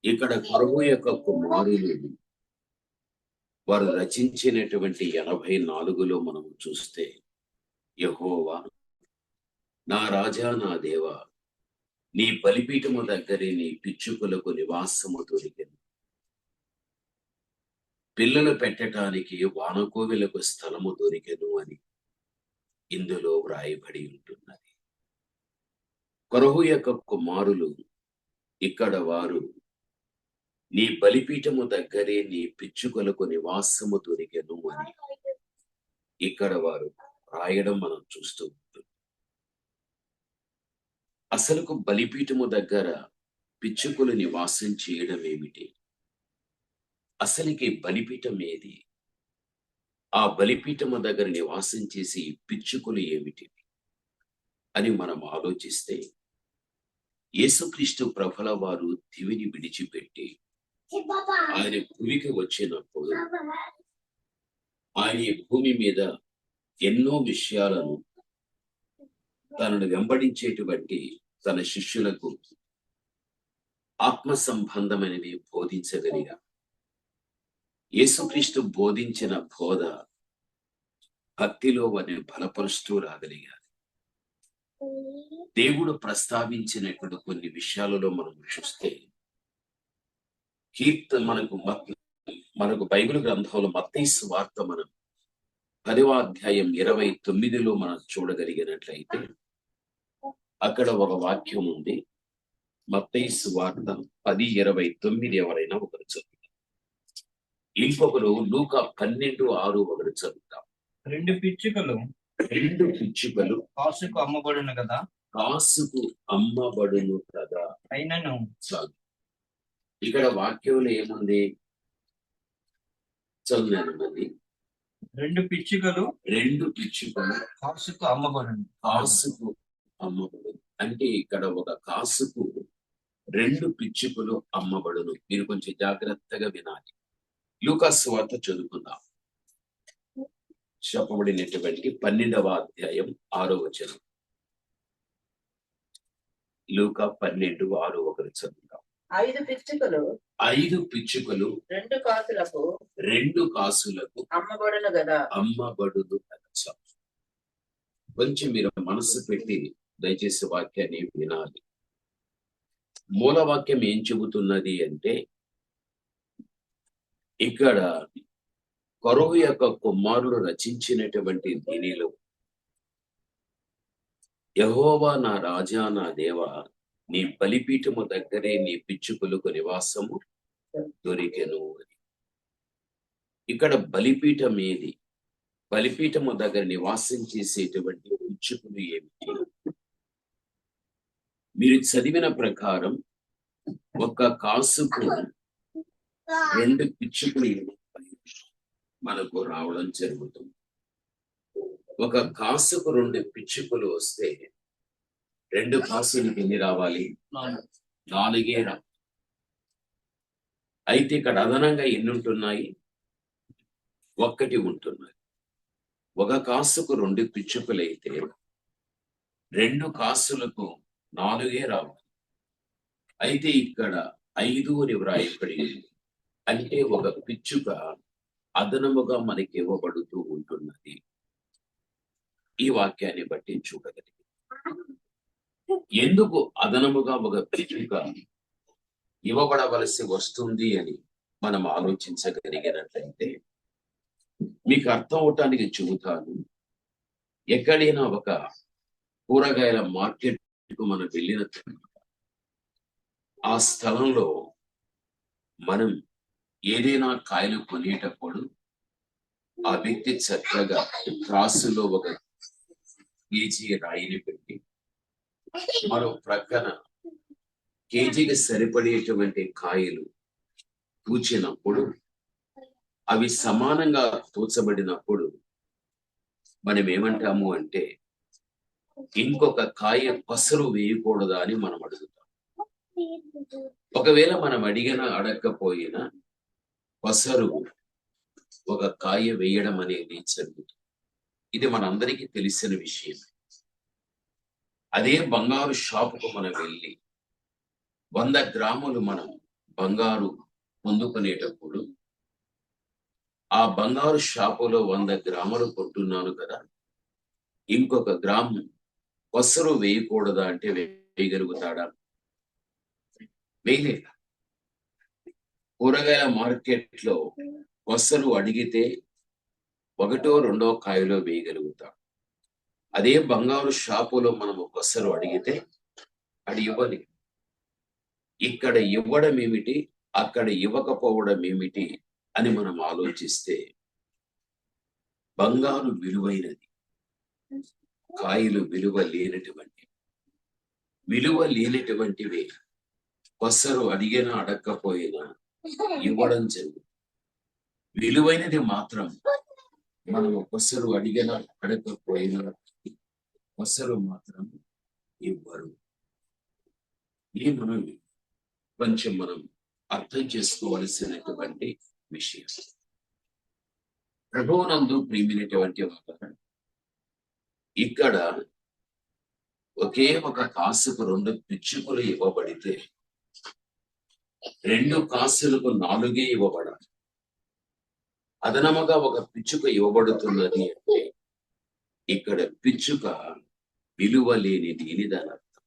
ఇక్కడ కొరవు యొక్క కుమారులు వారు రచించినటువంటి 84లో మనం చూస్తే, యెహోవా నా రాజా నా దేవా, నీ బలిపీఠము దగ్గరే నీ పిచ్చుకలకు నివాసము దొరికెను. పిల్లలు పెట్టడానికి వానకోవిలకు స్థలము దొరికెను అని ఇందులో వ్రాయబడి ఉంటున్నది. కొరహు యొక్క కుమారులు ఇక్కడ వారు నీ బలిపీఠము దగ్గరే నీ పిచ్చుకలకు నివాసము దొరికెను అని ఇక్కడ వారు రాయడం మనం చూస్తూ ఉంటాం. అసలుకు బలిపీఠము దగ్గర పిచ్చుకలు నివాసం చేయడం ఏమిటి? అసలుకి బలిపీఠం ఏది? ఆ బలిపీఠము దగ్గర నివాసం చేసి పిచ్చుకలు ఏమిటి అని మనం ఆలోచిస్తే, యేసుక్రీస్తు ప్రభుల వారు దివిని విడిచిపెట్టి ఆయన భూమికి వచ్చినప్పుడు ఆయన ఈ భూమి మీద ఎన్నో విషయాలను తనను వెంబడించేటువంటి తన శిష్యులకు ఆత్మ సంబంధమైనవి బోధించగలిగారు. యేసుక్రీస్తు బోధించిన బోధ భక్తిలో వారిని బలపరుస్తూ రాగలిగారు. దేవుడు ప్రస్తావించినటువంటి కొన్ని విషయాలలో మనం చూస్తే, మనకు బైబిల్ గ్రంథంలో మత్తయి సువార్త మనం 10వ అధ్యాయం 29లో మనం చూడగలిగినట్లయితే అక్కడ ఒక వాక్యం ఉంది. మత్తయి సువార్త 10:29 ఎవరైనా ఒకరు చదువుతాం. ఇంకొకరు లూకా 12:6 ఒకరు చదువుతాం. రెండు పిచ్చుకలు కాసుకు అమ్మబడును కదా, అయినను. చాలు. ఇక్కడ వాక్యంలో ఏముంది? చదువునాను మళ్ళీ. రెండు పిచ్చుకలు కాసుకు అమ్మబడును. అంటే ఇక్కడ ఒక కాసుకు 2 పిచ్చుకలు అమ్మబడును. మీరు కొంచెం జాగ్రత్తగా వినాలి. లూకా సువార్త చదువుకుందాం. చెప్పబడినటువంటి 12వ అధ్యాయం 6వ వచనం. లూకా 12:6 ఒకరు చదువుతాం. 5 పిచ్చుకలు 2 కాసులకు అమ్మబడును కదా. కొంచెం మీరు మనసు పెట్టి దయచేసి వాక్యాన్ని వినాలి. మూలవాక్యం ఏం చెబుతున్నది అంటే, ఇక్కడ కొరహు యొక్క కుమారులు రచించినటువంటి దీనిలో, యెహోవా నా రాజా నా దేవా, నీ బలిపీఠము దగ్గరే నీ పిచ్చుకలకు నివాసము దొరికెను అని. ఇక్కడ బలిపీఠం ఏది? బలిపీఠము దగ్గర నివాసం చేసేటువంటి పిచ్చుకలు ఏమిటి? మీరు చదివిన ప్రకారం ఒక కాసుకు 2 పిచ్చుకలు మనకు రావడం జరుగుతుంది. ఒక కాసుకు 2 పిచ్చుకలు వస్తే 2 కాసులకు ఎన్ని రావాలి? 4 రావాలి. అయితే ఇక్కడ అదనంగా ఎన్ని ఉంటున్నాయి? 1 ఉంటున్నాయి. ఒక కాసుకు 2 పిచ్చుకలైతే 2 కాసులకు 4 రావాలి. అయితే ఇక్కడ 5 అని వ్రాయబడి ఉంది. అంటే ఒక పిచ్చుక అదనముగా మనకి ఇవ్వబడుతూ ఉంటున్నది. ఈ వాక్యాన్ని బట్టి చూడగలిగి ఎందుకు అదనముగా ఒక పిచ్చుక ఇవ్వబడవలసి వస్తుంది అని మనం ఆలోచించగలిగినట్లయితే మీకు అర్థం అవటానికి చెబుతాను. ఎక్కడైనా ఒక కూరగాయల మార్కెట్కు మనం వెళ్ళిన ఆ స్థలంలో మనం ఏదైనా కాయలు కొనేటప్పుడు ఆ వ్యక్తి చక్కగా త్రాసులో ఒక కేజీ రాయిని పెట్టి మరో ప్రక్కన కేజీకి సరిపడేటువంటి కాయలు తూచినప్పుడు, అవి సమానంగా తూచబడినప్పుడు మనం ఏమంటాము అంటే, ఇంకొక కాయ పసరు వేయకూడదా అని మనం అడుగుతాం. ఒకవేళ మనం అడగకపోయినా పసరు ఒక కాయ వేయడం అనేది జరుగుతుంది. ఇది మనందరికీ తెలిసిన విషయం. అదే బంగారు షాపుకు మనం వెళ్ళి 100 గ్రాములు మనం బంగారు పొందుకునేటప్పుడు ఆ బంగారు షాపులో 100 గ్రాములు కొంటున్నాను కదా, ఇంకొక గ్రాము కొసరు వేయకూడదా అంటే వేయగలుగుతాడా? వేయలేక. కూరగాయల మార్కెట్లో కొసరు అడిగితే ఒకటో రెండో కాయలో వేయగలుగుతాం. అదే బంగారు షాపులో మనము కొసరు అడిగితే అది ఇవ్వని. ఇక్కడ ఇవ్వడం ఏమిటి, అక్కడ ఇవ్వకపోవడం ఏమిటి అని మనం ఆలోచిస్తే, బంగారు విలువైనది, కాయలు విలువ లేనటువంటివి కొసరు అడిగినా అడగకపోయినా ఇవ్వడం జరుగుతుంది. విలువైనది మాత్రం మనము కొసరు అడిగినా అడగకపోయినా కొసరు మాత్రం ఇవ్వరు. ఇది మనం అర్థం చేసుకోవలసినటువంటి విషయం. ప్రభువునందు ప్రియమైనటువంటి వారు, ఇక్కడ ఒకే ఒక కాసుకు 2 పిచ్చుకలు ఇవ్వబడితే 2 కాసులకు 4 ఇవ్వబడాలి. అదనముగా ఒక పిచ్చుక ఇవ్వబడుతున్నది అంటే ఇక్కడ పిచ్చుక విలువ లేనిది అని దాని అర్థం.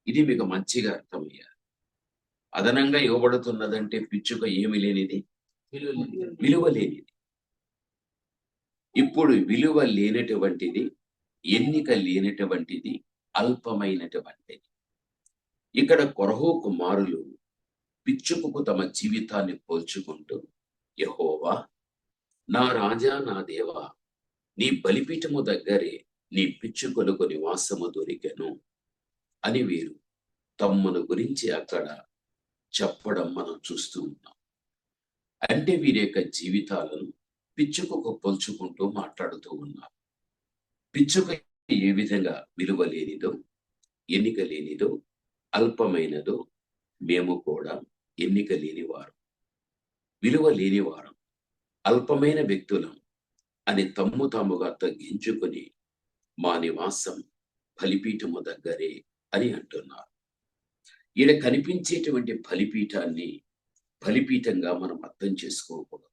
ఇది మీకు మంచిగా అర్థమయ్యాలి. అదనంగా ఇవ్వబడుతున్నదంటే పిచ్చుక ఏమి లేనిది, విలువ లేనిది. ఇప్పుడు విలువ లేనటువంటిది, ఎన్నిక లేనటువంటిది, అల్పమైనటువంటిది. ఇక్కడ కొరహు కుమారులు పిచ్చుకకు తమ జీవితాన్ని పోల్చుకుంటూ, యెహోవా, నా రాజా, నా దేవా, నీ బలిపీఠము దగ్గరే నీ పిచ్చుకలకు నివాసము దొరికెను అని వీరు తమ్మును గురించి అక్కడ చెప్పడం మనం చూస్తూ ఉన్నాం. అంటే వీరి యొక్క జీవితాలను పిచ్చుకకు పోల్చుకుంటూ మాట్లాడుతూ ఉన్నారు. పిచ్చుక ఏ విధంగా విలువ లేనిదో, ఎన్నిక లేనిదో, అల్పమైనదో మేము కూడా ఎన్నిక లేనివారు, విలువ లేనివారం, అల్పమైన వ్యక్తులం అని తమ్ము తాముగా తగ్గించుకొని మా నివాసం బలిపీఠము దగ్గరే అని అంటున్నారు. ఈడ కనిపించేటువంటి బలిపీఠంగా మనం అర్థం చేసుకోకూడదు.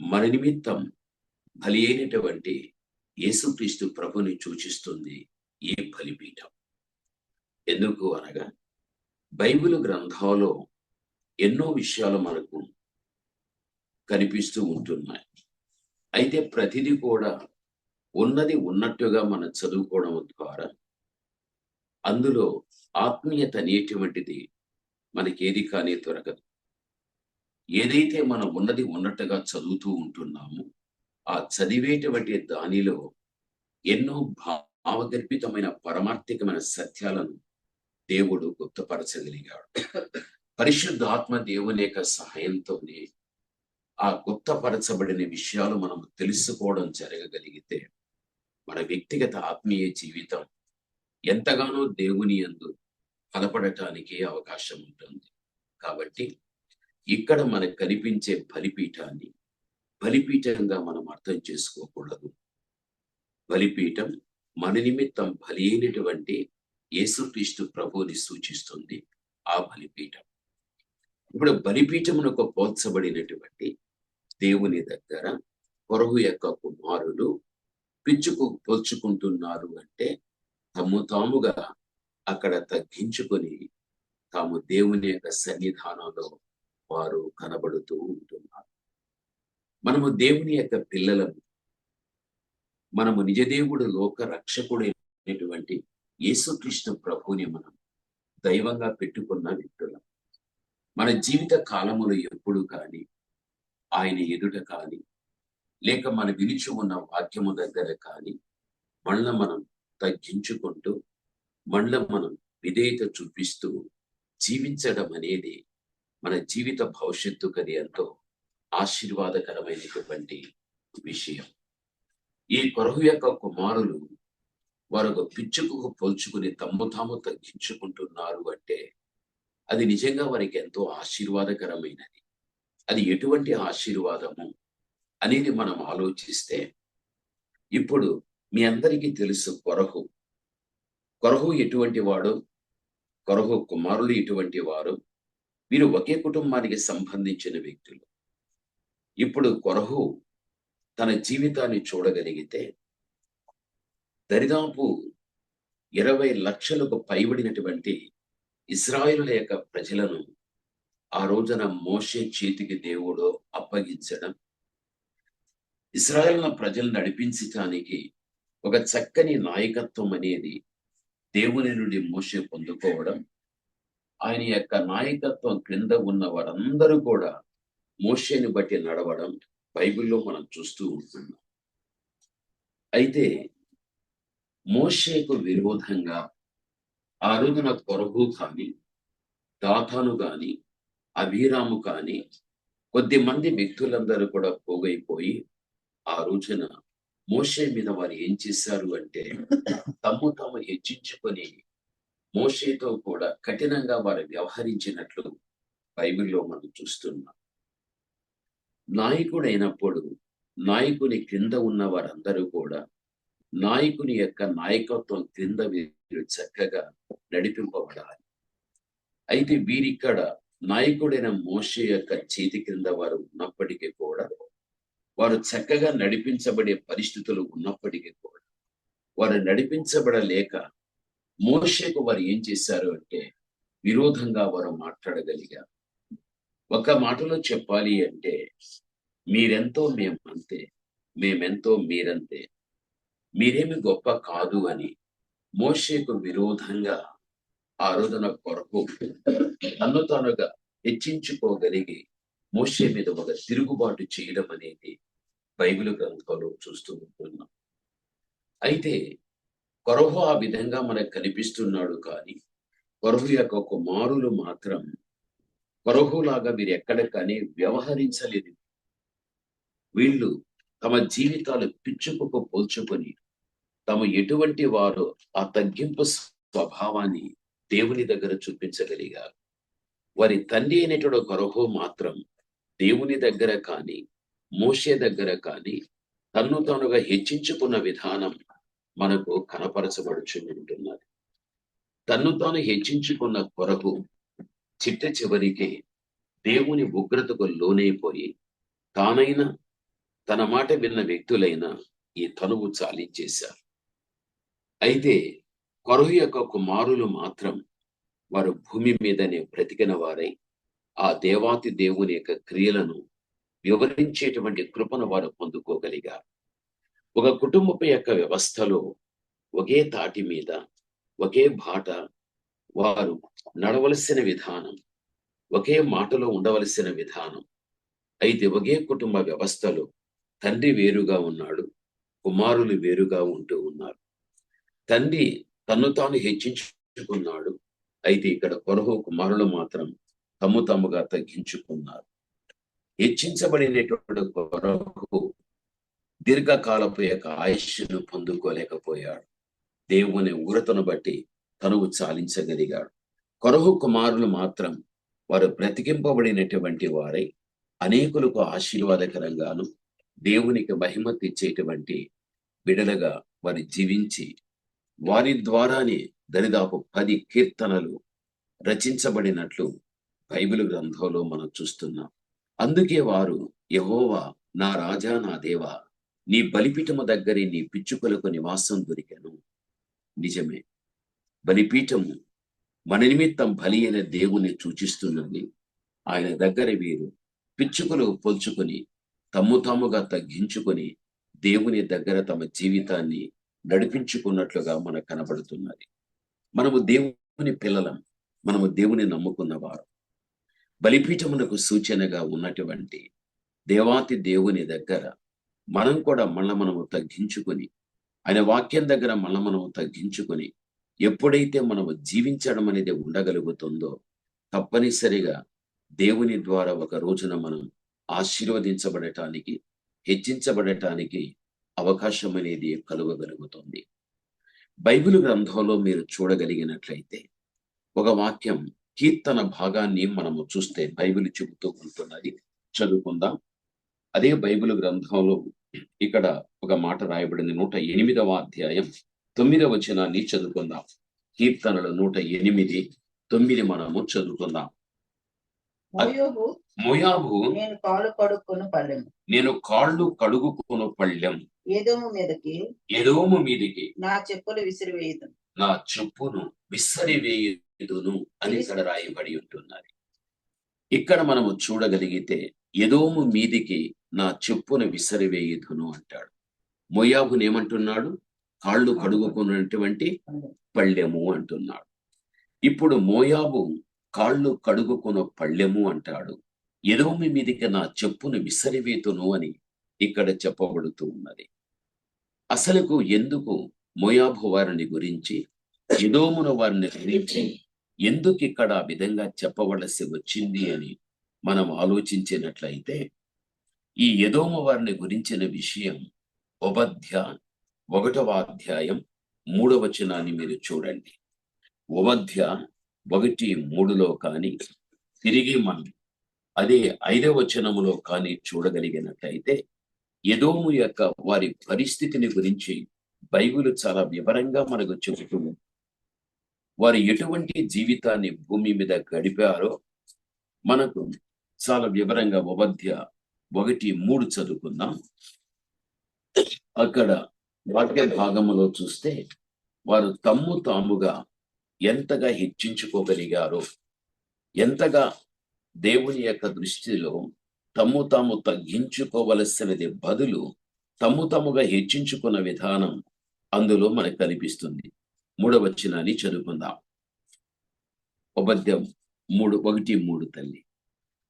మన నిమిత్తం బలి అయినటువంటి యేసుక్రీస్తు ప్రభుని సూచిస్తుంది ఈ బలిపీఠం. ఎందుకు అనగా బైబిల్ గ్రంథంలో ఎన్నో విషయాలు మనకు కనిపిస్తూ ఉంటున్నాయి. అయితే ప్రతిదీ కూడా ఉన్నది ఉన్నట్టుగా మనం చదువుకోవడం ద్వారా అందులో ఆత్మీయత అనేటువంటిది మనకేది కానీ దొరకదు. ఏదైతే మనం ఉన్నది ఉన్నట్టుగా చదువుతూ ఉంటున్నామో ఆ చదివేటువంటి దానిలో ఎన్నో భావగర్భితమైన పరమార్థికమైన సత్యాలను దేవుడు గుప్తపరచగలిగాడు. పరిశుద్ధాత్మ దేవుని యొక్క సహాయంతోనే ఆ గుప్తపరచబడిన విషయాలు మనం తెలుసుకోవడం జరగగలిగితే మన వ్యక్తిగత ఆత్మీయ జీవితం ఎంతగానో దేవుని యందు బలపడటానికి అవకాశం ఉంటుంది. కాబట్టి ఇక్కడ మనకు కనిపించే బలిపీఠాన్ని బలిపీఠంగా మనం అర్థం చేసుకోకూడదు. బలిపీఠం మన నిమిత్తం బలి అయినటువంటి యేసుక్రీస్తు ప్రభువుని సూచిస్తుంది ఆ బలిపీఠం. ఇప్పుడు బలిపీఠమునకు పోల్చబడినటువంటి దేవుని దగ్గర కొరహు యొక్క కుమారులు పిచ్చుకు పోల్చుకుంటున్నారు అంటే తమ్ము తాముగా అక్కడ తగ్గించుకొని తాము దేవుని యొక్క సన్నిధానంలో వారు కనబడుతూ ఉంటున్నారు. మనము దేవుని యొక్క పిల్లలను, మనము నిజదేవుడు లోక రక్షకుడైనటువంటి యేసుక్రీస్తు ప్రభువుని మనం దైవంగా పెట్టుకున్న వ్యక్తులం. మన జీవిత కాలములో ఎప్పుడు కానీ ఆయన ఎదుట కానీ లేక మన విలిచి ఉన్న వాక్యము దగ్గర కానీ మళ్ళా మనం తగ్గించుకుంటూ మళ్ళా మనం విధేయత చూపిస్తూ జీవించడం అనేది మన జీవిత భవిష్యత్తుకు అది ఎంతో ఆశీర్వాదకరమైనటువంటి విషయం. ఈ కొరహు యొక్క కుమారులు వారు ఒక పిచ్చుకకు పోల్చుకుని తమ్ము తాము తగ్గించుకుంటున్నారు అంటే అది నిజంగా వారికి ఎంతో ఆశీర్వాదకరమైనది. అది ఎటువంటి ఆశీర్వాదము అనేది మనం ఆలోచిస్తే, ఇప్పుడు మీ అందరికీ తెలుసు కొరహు ఎటువంటి వాడు, కొరహు కుమారులు ఎటువంటి వారు, వీరు ఒకే కుటుంబానికి సంబంధించిన వ్యక్తులు. ఇప్పుడు కొరహు తన జీవితాన్ని చూడగలిగితే దరిదాపు 20 లక్షలకు పైబడినటువంటి ఇశ్రాయేలుల యొక్క ప్రజలను ఆ రోజున మోషే చేతికి దేవుడు అప్పగించడం, ఇశ్రాయేలుల ప్రజలు నడిపించటానికి ఒక చక్కని నాయకత్వం అనేది దేవుని నుండి మోషే పొందుకోవడం, ఆయన యొక్క నాయకత్వం క్రింద ఉన్న వారందరూ కూడా మోషేని బట్టి నడవడం బైబిల్లో మనం చూస్తూ ఉంటున్నాం. అయితే మోషేకు విరోధంగా ఆ రోజున కొరహు కానీ, దాతాను కానీ, అబీరాము కానీ కొద్ది మంది వ్యక్తులందరూ కూడా పోగైపోయి ఆ రోజున మోషే మీద వారు ఏం చేశారు అంటే తమ్ము తాము హెచ్చించుకొని మోషేతో కూడా కఠినంగా వారు వ్యవహరించినట్లు బైబిల్లో మనం చూస్తున్నాం. నాయకుడైనప్పుడు నాయకుని క్రింద ఉన్న వారందరూ కూడా నాయకుని యొక్క నాయకత్వం క్రింద వీరు చక్కగా నడిపింపబడాలి. అయితే వీరిక్కడ నాయకుడైన మోషే యొక్క చేతి క్రింద వారు ఉన్నప్పటికీ కూడా, వారు చక్కగా నడిపించబడే పరిస్థితులు ఉన్నప్పటికీ కూడా, వారు నడిపించబడలేక మోషేకు వారు ఏం చేశారు అంటే విరోధంగా వారు మాట్లాడగలిగారు. ఒక మాటలో చెప్పాలి అంటే మీరెంతో మేమంతే, మేమెంతో మీరంతే, మీరేమి గొప్ప కాదు అని మోషేకు విరోధంగా ఆ రోజున కొరకు తన్ను తానుగా హెచ్చించుకోగలిగి మోషే మీద ఒక తిరుగుబాటు చేయడం అనేది బైబిల్ గ్రంథంలో చూస్తూ ఉంటున్నాం. అయితే కొరహు ఆ విధంగా మనకు కనిపిస్తున్నాడు, కానీ కొరహు యొక్క కుమారులు మాత్రం కొరహులాగా వీరు ఎక్కడ కానీ వ్యవహరించలేదు. వీళ్ళు తమ జీవితాలు పిచ్చుకు పోల్చుకొని తాము ఎటువంటి వారో ఆ తగ్గింపు స్వభావాన్ని దేవుని దగ్గర చూపించగలిగారు. వారి తండ్రి అయినటువంటి కొరహు మాత్రం దేవుని దగ్గర కానీ, మోషే దగ్గర కానీ తన్ను తానుగా హెచ్చించుకున్న విధానం మనకు కనపరచబడుచు ఉంటున్నది. తన్ను తాను హెచ్చించుకున్న కొరహు చిట్ట చివరికి దేవుని ఉగ్రతకు లోనైపోయి తానైనా తన మాట విన్న వ్యక్తులైన ఈ తనువు చాలించేశారు. అయితే కొరహు యొక్క కుమారులు మాత్రం వారు భూమి మీదనే బ్రతికిన వారై ఆ దేవాతి దేవుని యొక్క క్రియలను వివరించేటువంటి కృపను వారు పొందుకోగలిగారు. ఒక కుటుంబపు యొక్క వ్యవస్థలో ఒకే తాటి మీద ఒకే బాట వారు నడవలసిన విధానం, ఒకే మాటలో ఉండవలసిన విధానం. అయితే ఒకే కుటుంబ వ్యవస్థలో తండ్రి వేరుగా ఉన్నాడు, కుమారులు వేరుగా ఉంటూ ఉన్నారు. తండ్రి తన్ను తాను హెచ్చించుకున్నాడు, అయితే ఇక్కడ కొరహు కుమారులు మాత్రం తమ్ము తాముగా తగ్గించుకున్నారు. హెచ్చించబడినటువంటి కొరహు దీర్ఘకాలపు యొక్క ఆయుష్ను పొందుకోలేకపోయాడు. దేవుని ఉగ్రతను బట్టి తనువు చాలించగలిగాడు. కొరహు కుమారులు మాత్రం వారు బ్రతికింపబడినటువంటి వారై అనేకులకు ఆశీర్వాదకరంగాను దేవునికి మహిమ తెచ్చేటువంటి బిడలుగా వారి జీవించి వారి ద్వారానే దరిదాపు 10 కీర్తనలు రచించబడినట్లు బైబిల్ గ్రంథంలో మనం చూస్తున్నాం. అందుకే వారు యెహోవా నా రాజా నా దేవా, నీ బలిపీఠము దగ్గరే నీ పిచ్చుకలకు నివాసం దొరికెను. నిజమే, బలిపీఠము మన నిమిత్తం బలి అయిన దేవుని సూచిస్తున్నది. ఆయన దగ్గర వీరు పిచ్చుకలు పోల్చుకొని తమ్ము తాముగా తగ్గించుకొని దేవుని దగ్గర తమ జీవితాన్ని నడిపించుకున్నట్లుగా మనకు కనబడుతున్నది. మనము దేవుని పిల్లలం, మనము దేవుని నమ్ముకున్నవారు. బలిపీఠమునకు సూచనగా ఉన్నటువంటి దేవాతి దేవుని దగ్గర మనం కూడా మనము తగ్గించుకొని, ఆయన వాక్యం దగ్గర మనము తగ్గించుకొని ఎప్పుడైతే మనము జీవించడం అనేది ఉండగలుగుతుందో తప్పనిసరిగా దేవుని ద్వారా ఒక రోజున మనం ఆశీర్వదించబడటానికి, హెచ్చించబడటానికి అవకాశం అనేది కలుగగలుగుతుంది. బైబిల్ గ్రంథంలో మీరు చూడగలిగినట్లయితే ఒక వాక్యం కీర్తన భాగాన్ని మనము చూస్తే బైబిల్ చెబుతూ ఉంటున్నది. చదువుకుందాం. అదే బైబిల్ గ్రంథంలో ఇక్కడ ఒక మాట రాయబడింది. 108వ అధ్యాయం 9వ వచనాన్ని చదువుకుందాం. కీర్తనలు 108:9 మనము చదువుకుందాం. మోయాబు మోయాబు నేను కాళ్ళు కడుక్కుని పళ్ళెము, నేను కాళ్ళు కడుగుకున్న పళ్ళెం, ఏదోము మీదకి నా చెప్పులు విసిరివేయదు. నా చెప్పును విసరివేయుదును అని ఇక్కడ రాయబడి ఉంటున్నది. ఇక్కడ మనము చూడగలిగితే ఎదోము మీదికి నా చెప్పును విసరివేయుదును అంటాడు. మోయాబుని ఏమంటున్నాడు? కాళ్ళు కడుగుకున్నటువంటి పళ్ళెము అంటున్నాడు. ఇప్పుడు మోయాబు కాళ్ళు కడుగుకున్న పళ్ళెము అంటాడు. ఎదోము మీదికి నా చెప్పును విసరివేతును అని ఇక్కడ చెప్పబడుతూ ఉన్నది. అసలుకు ఎందుకు మోయాబు వారిని గురించి, ఎదోమును వారిని గురించి ఎందుకు ఇక్కడ ఆ విధంగా చెప్పవలసి వచ్చింది అని మనం ఆలోచించినట్లయితే, ఈ ఎదోము వారిని గురించిన విషయం ఓబద్య 1వ అధ్యాయం 3వ వచనాన్ని మీరు చూడండి. ఓబద్య 1:3లో కానీ, తిరిగి మనం అదే 5వ వచనములో కానీ చూడగలిగినట్లయితే, ఎదోము యొక్క వారి పరిస్థితిని గురించి బైబిల్ చాలా వివరంగా మనకు చెబుతుంది. వారు ఎటువంటి జీవితాన్ని భూమి మీద గడిపారో మనకు చాలా వివరంగా ఓబద్య 1:3 చదువుకుందాం. అక్కడ వాక్య భాగములో చూస్తే, వారు తమ్ము తాముగా ఎంతగా హెచ్చించుకోగలిగారో, ఎంతగా దేవుని యొక్క దృష్టిలో తమ్ము తాము తగ్గించుకోవలసినది బదులు తమ్ము తాముగా హెచ్చించుకున్న విధానం అందులో మనకు కనిపిస్తుంది. 3వ వచనాన్ని చదువుకుందాం. ఓబద్య 1:3 తల్లి.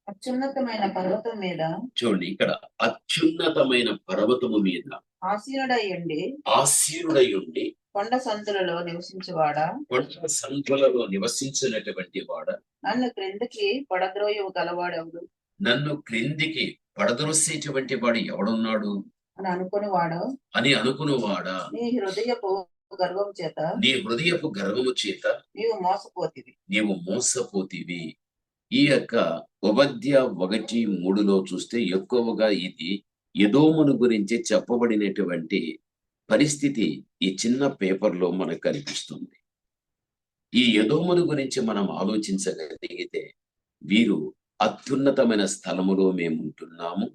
అత్యున్నతమైన పర్వతం మీద చూడండి, ఇక్కడ అత్యున్నతమైన పర్వతము మీద ఆసీనుడై ఉండి కొండ సంతులలో నివసించువాడా, కొండ సంతులలో నివసించినటువంటి వాడ, నన్ను క్రిందికి పడద్రోయు గలవాడెవడు, నన్ను క్రిందికి పడద్రోసేటువంటి వాడు ఎవడున్నాడు అని అనుకునేవాడా, నీ హృదయపు గర్వము చేత నీవు మోసపోతివి. ఈ యొక్క ఓబద్య 1:3లో చూస్తే ఎక్కువగా ఇది ఎదోమును గురించి చెప్పబడినటువంటి పరిస్థితి ఈ చిన్న పేపర్లో మనకు కనిపిస్తుంది. ఈ ఎదోమును గురించి మనం ఆలోచించగలిగితే, వీరు అత్యున్నతమైన స్థలములో మేముంటున్నాము,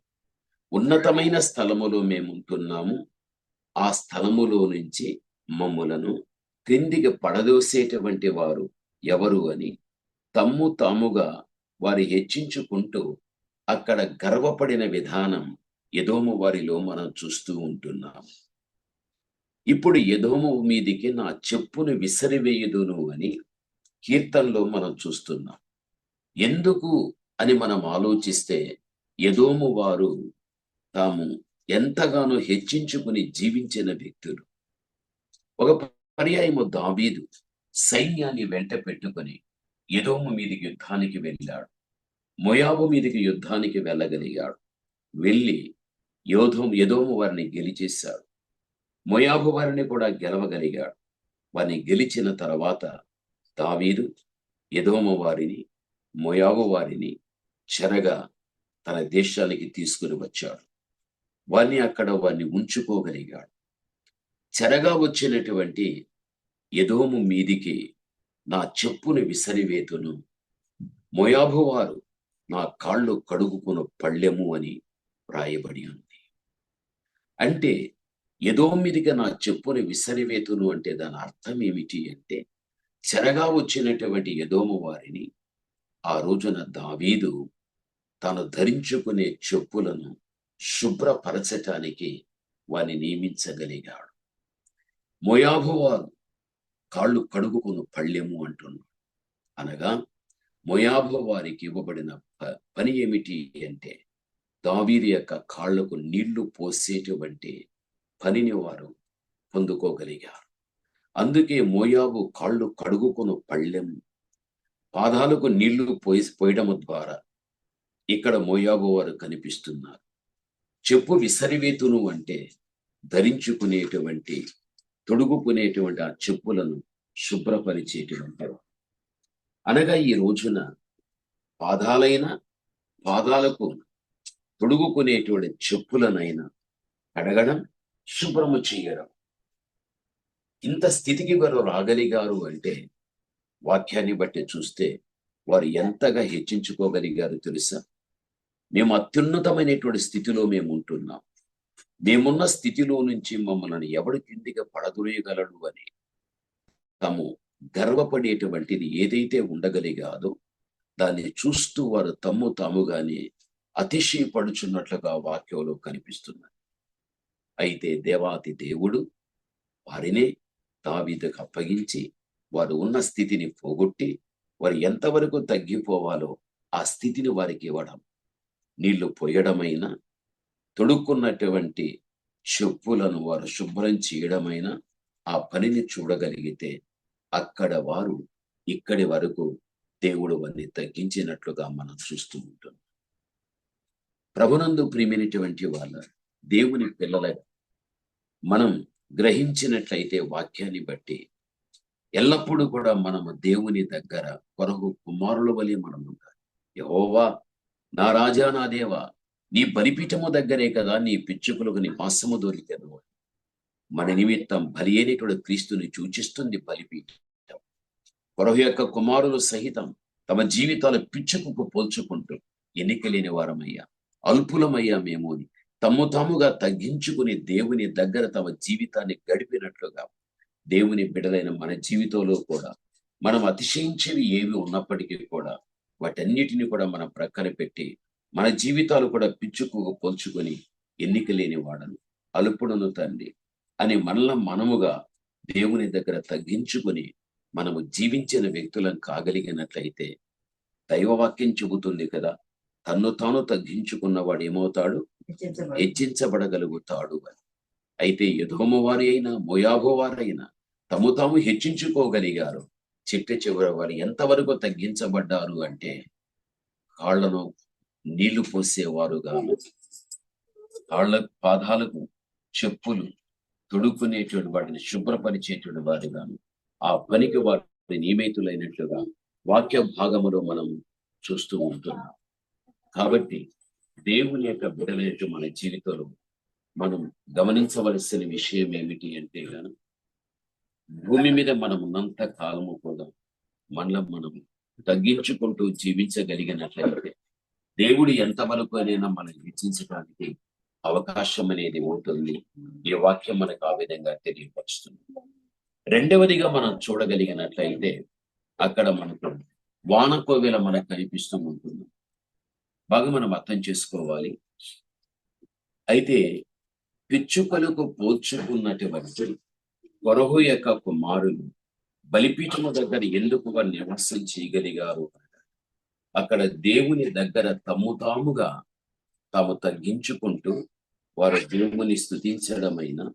ఉన్నతమైన స్థలములో మేముంటున్నాము, ఆ స్థలములో నుంచి మమ్ములను క్రిందికి పడదోసేటువంటి వారు ఎవరు అని తమ్ము తాముగా వారి హెచ్చించుకుంటూ అక్కడ గర్వపడిన విధానం ఎదోము వారిలో మనం చూస్తూ ఉంటున్నాం. ఇప్పుడు ఎదోము మీదికి నా చెప్పును విసరివేయుదును అని కీర్తనలో మనం చూస్తున్నాం. ఎందుకు అని మనం ఆలోచిస్తే, ఎదోము వారు తాము ఎంతగానో హెచ్చించుకుని జీవించిన వ్యక్తులు. ఒక పర్యాయము దావీదు సైన్యాన్ని వెంట పెట్టుకొని ఎదోము మీదికి యుద్ధానికి వెళ్ళాడు. మోయాబు మీదికి యుద్ధానికి వెళ్ళగలిగాడు. వెళ్ళి ఎదోము వారిని గెలిచేశాడు. మోయాబు వారిని కూడా గెలవగలిగాడు. వారిని గెలిచిన తర్వాత దావీదు ఎదోము వారిని, మోయాబు వారిని చెరగా తన దేశానికి తీసుకుని వచ్చాడు. వారిని ఉంచుకోగలిగాడు. చెరగా వచ్చినటువంటి ఎదోము మీదికి నా చెప్పును విసరివేతును, మోయాబు వారు నా కాళ్ళు కడుగుకున్న పళ్ళెము అని రాయబడి ఉంది. అంటే ఎదోము మీదికి నా చెప్పును విసరివేతును అంటే దాని అర్థం ఏమిటి అంటే, చెరగా వచ్చినటువంటి ఎదోము వారిని ఆ రోజున దావీదు తాను ధరించుకునే చెప్పులను శుభ్రపరచటానికి వారిని నియమించగలిగాడు. మోయాబు వారు కాళ్ళు కడుగుకుని పళ్ళెము అంటున్నాడు. అనగా మోయాబు వారికి ఇవ్వబడిన పని ఏమిటి అంటే, దావీదు యొక్క కాళ్లకు నీళ్లు పోసేటువంటి పనిని వారు పొందుకోగలిగారు. అందుకే మోయాబు కాళ్ళు కడుగుకుని పళ్ళెము, పాదాలకు నీళ్లు పోయడం ద్వారా ఇక్కడ మోయాబు వారు కనిపిస్తున్నారు. చెప్పు విసరివేతును అంటే ధరించుకునేటువంటి, తొడుగుకునేటువంటి ఆ చెప్పులను శుభ్రపరిచేటువంటి, అనగా ఈ రోజున పాదాలకు తొడుగుకునేటువంటి చెప్పులనైనా కడగడం, శుభ్రము చేయడం. ఇంత స్థితికి వారు రాగలిగారు అంటే వాక్యాన్ని బట్టి చూస్తే వారు ఎంతగా హెచ్చించుకోగలిగారు తెలుసా? మేము అత్యున్నతమైనటువంటి స్థితిలో మేము ఉంటున్నాం. మేమున్న స్థితిలో నుంచి మమ్మల్ని ఎవడు కిందికి పడదొరియగలడు అని తాము గర్వపడేటువంటిది ఏదైతే ఉండగలిగాదో దాన్ని చూస్తూ వారు తమ్ము తాముగానే అతిశయపడుచున్నట్లుగా వాక్యంలో కనిపిస్తున్నారు. అయితే దేవాతి దేవుడు వారినే దావీదుకు అప్పగించి వారు ఉన్న స్థితిని పోగొట్టి వారు ఎంతవరకు తగ్గిపోవాలో ఆ స్థితిని వారికి ఇవ్వడం, నీళ్లు పోయడమైనా, తొడుక్కున్నటువంటి చెప్పులను వారు శుభ్రం చేయడమైనా ఆ పనిని చూడగలిగితే అక్కడ వారు ఇక్కడి వరకు దేవుడు వారిని తగ్గించినట్లుగా మనం చూస్తూ ఉంటాం. ప్రభునందు ప్రియమైనటువంటి వాళ్ళ దేవుని పిల్లల మనం గ్రహించినట్లయితే వాక్యాన్ని బట్టి ఎల్లప్పుడూ కూడా మనము దేవుని దగ్గర కొరకు కుమారుల వలె మనం ఉండాలి. యెహోవా నా రాజా నా దేవా, నీ బలిపీఠము దగ్గరే కదా నీ పిచ్చుకులకు నివాసము దొరికెను. మన నిమిత్తం బలి అయినటువంటి క్రీస్తుని సూచిస్తుంది బలిపీఠం. కొరహు యొక్క కుమారులు సహితం తమ జీవితాలు పిచ్చుకు పోల్చుకుంటూ ఎన్నికలేని వారమయ్యా, అల్పులమయ్యా మేము అని తమ్ము తాముగా తగ్గించుకుని దేవుని దగ్గర తమ జీవితాన్ని గడిపినట్లుగా దేవుని బిడ్డలైన మన జీవితంలో కూడా మనం అతిశయించేవి ఏవి ఉన్నప్పటికీ కూడా వాటన్నిటిని కూడా మనం ప్రక్కన పెట్టి మన జీవితాలు కూడా పిచ్చుకు పోల్చుకొని ఎన్నికలేని వాడను, అల్పుడును తండ్రి అని మనముగా దేవుని దగ్గర తగ్గించుకొని మనము జీవించిన వ్యక్తులను కాగలిగినట్లయితే దైవవాక్యం చెబుతుంది కదా, తన్ను తాను తగ్గించుకున్నవాడు ఏమవుతాడు? హెచ్చించబడగలుగుతాడు అని. అయితే ఎదోము వారి అయినా మోయాబు వారైనా తము తాము హెచ్చించుకోగలిగారు. చిట్ట చివరి వారు ఎంతవరకు తగ్గించబడ్డారు అంటే కాళ్లను నీళ్లు పోసేవారుగాను, కాళ్ళ పాదాలకు చెప్పులు తొడుక్కునేటువంటి వాటిని శుభ్రపరిచేటువంటి వారుగాను ఆ పనికి వారి నియమితులైనట్లుగా వాక్య భాగములో మనం చూస్తూ ఉంటున్నాం. కాబట్టి దేవుని యొక్క బిడ్డలైన మన జీవితంలో మనం గమనించవలసిన విషయం ఏమిటి అంటే గాను, భూమి మీద మనం ఉన్నంత కాలము కూడా మనం తగ్గించుకుంటూ జీవించగలిగినట్లయితే దేవుడు ఎంతవరకు అయినా మనం హెచ్చించడానికి అవకాశం అనేది ఉంటుంది. ఈ వాక్యం మనకు ఆ విధంగా తెలియపరుస్తుంది. రెండవదిగా మనం చూడగలిగినట్లయితే అక్కడ మనకు వానకోవెల మనకు కనిపిస్తూ ఉంటుంది. బాగా మనం అర్థం చేసుకోవాలి. అయితే పిచ్చుకలకు పోల్చుకున్నటువంటి కొరహు యొక్క కుమారులు బలిపీఠము దగ్గర ఎందుకు వారు నివాసం చేయగలిగారు? అక్కడ దేవుని దగ్గర తమ్ము తాముగా తాము తగ్గించుకుంటూ వారు దేవుని స్తుతించడమైనా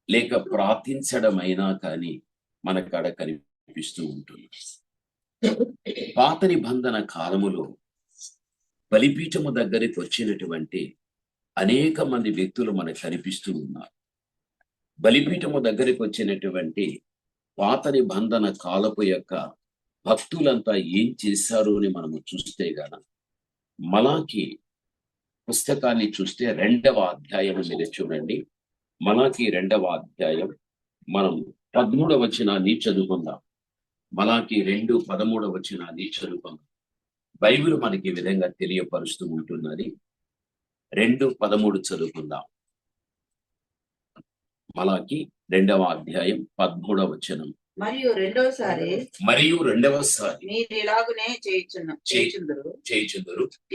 లేక ప్రార్థించడమైనా కానీ మనకాడ కనిపిస్తూ ఉంటుంది. పాత నిబంధన కాలములో బలిపీఠము దగ్గరికి వచ్చినటువంటి అనేక మంది వ్యక్తులు మనకు కనిపిస్తూ ఉన్నారు. బలిపీఠము దగ్గరికి వచ్చినటువంటి పాత నిబంధన కాలపు యొక్క భక్తులంతా ఏం చేశారు అని మనము చూస్తే గన మలాకి పుస్తకాన్ని చూస్తే 2వ అధ్యాయం మీద చూడండి. మలాకి 2వ అధ్యాయం మనం 13వ వచనాన్ని చదువుకుందాం. మలాకి 2:13 వచనాన్ని చదువుకుందాం. బైబిల్ మనకి ఈ విధంగా తెలియపరుస్తూ ఉంటున్నది. 2:13 చదువుకుందాం. మలాకి 2వ అధ్యాయం 13వ వచనం. మరియు రెండవసారి మీరు ఇలాగునే చేయుచుందురు.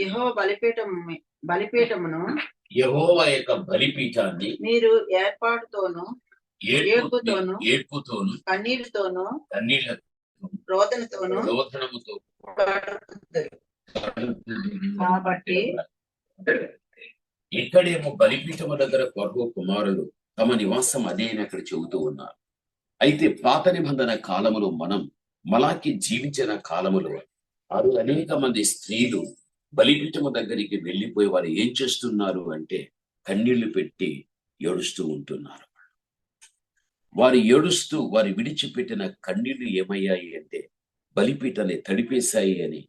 యెహోవా బలిపీఠమును యెహోవా యొక్క బలిపీఠాన్ని మీరు ఏర్పాటుతోను ఏడ్పుతోను కన్నీళ్లతోను రోదనముతో కడుగుదురు. కాబట్టి ఇక్కడేమో బలిపీఠము దగ్గర కొరహు కుమారులు తమ నివాసం అదే అని అక్కడ చెబుతూ ఉన్నారు. అయితే పాత నిబంధన కాలములో మనం మలాకి జీవించిన కాలములో అనేక మంది స్త్రీలు బలిపీఠము దగ్గరికి వెళ్ళిపోయి వారు ఏం చేస్తున్నారు అంటే కన్నీళ్లు పెట్టి ఏడుస్తూ ఉంటున్నారు. వారు ఏడుస్తూ వారు విడిచిపెట్టిన కన్నీళ్లు ఏమయ్యాయి అంటే బలిపీఠాన్ని తడిపేశాయి అని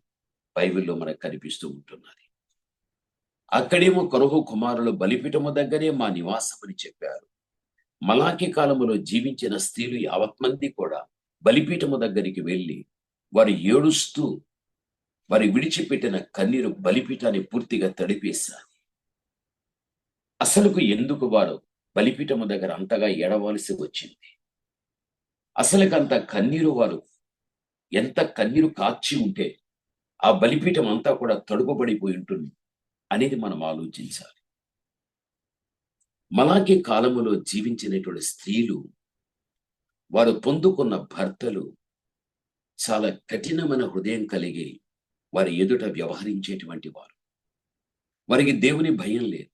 బైబిల్లో మనకు కనిపిస్తూ ఉంటున్నది. అక్కడేమో కొరహు కుమారులు బలిపీఠము దగ్గరే మా నివాసం అని చెప్పారు. మలాకి కాలములో జీవించిన స్త్రీలు యావత్ మంది కూడా బలిపీఠము దగ్గరికి వెళ్ళి వారు ఏడుస్తూ వారి విడిచిపెట్టిన కన్నీరు బలిపీఠాన్ని పూర్తిగా తడిపేశారు. అసలుకు ఎందుకు వారు బలిపీఠము దగ్గర అంతగా ఏడవలసి వచ్చింది? అసలుకంత కన్నీరు వారు ఎంత కన్నీరు కార్చి ఉంటే ఆ బలిపీఠం అంతా కూడా తడుపబడిపోయి ఉంటుంది అనేది మనం ఆలోచించాలి. మలాకి కాలములో జీవించినటువంటి స్త్రీలు, వారు పొందుకున్న భర్తలు చాలా కఠినమైన హృదయం కలిగి వారి ఎదుట వ్యవహరించేటువంటి వారు. వారికి దేవుని భయం లేదు,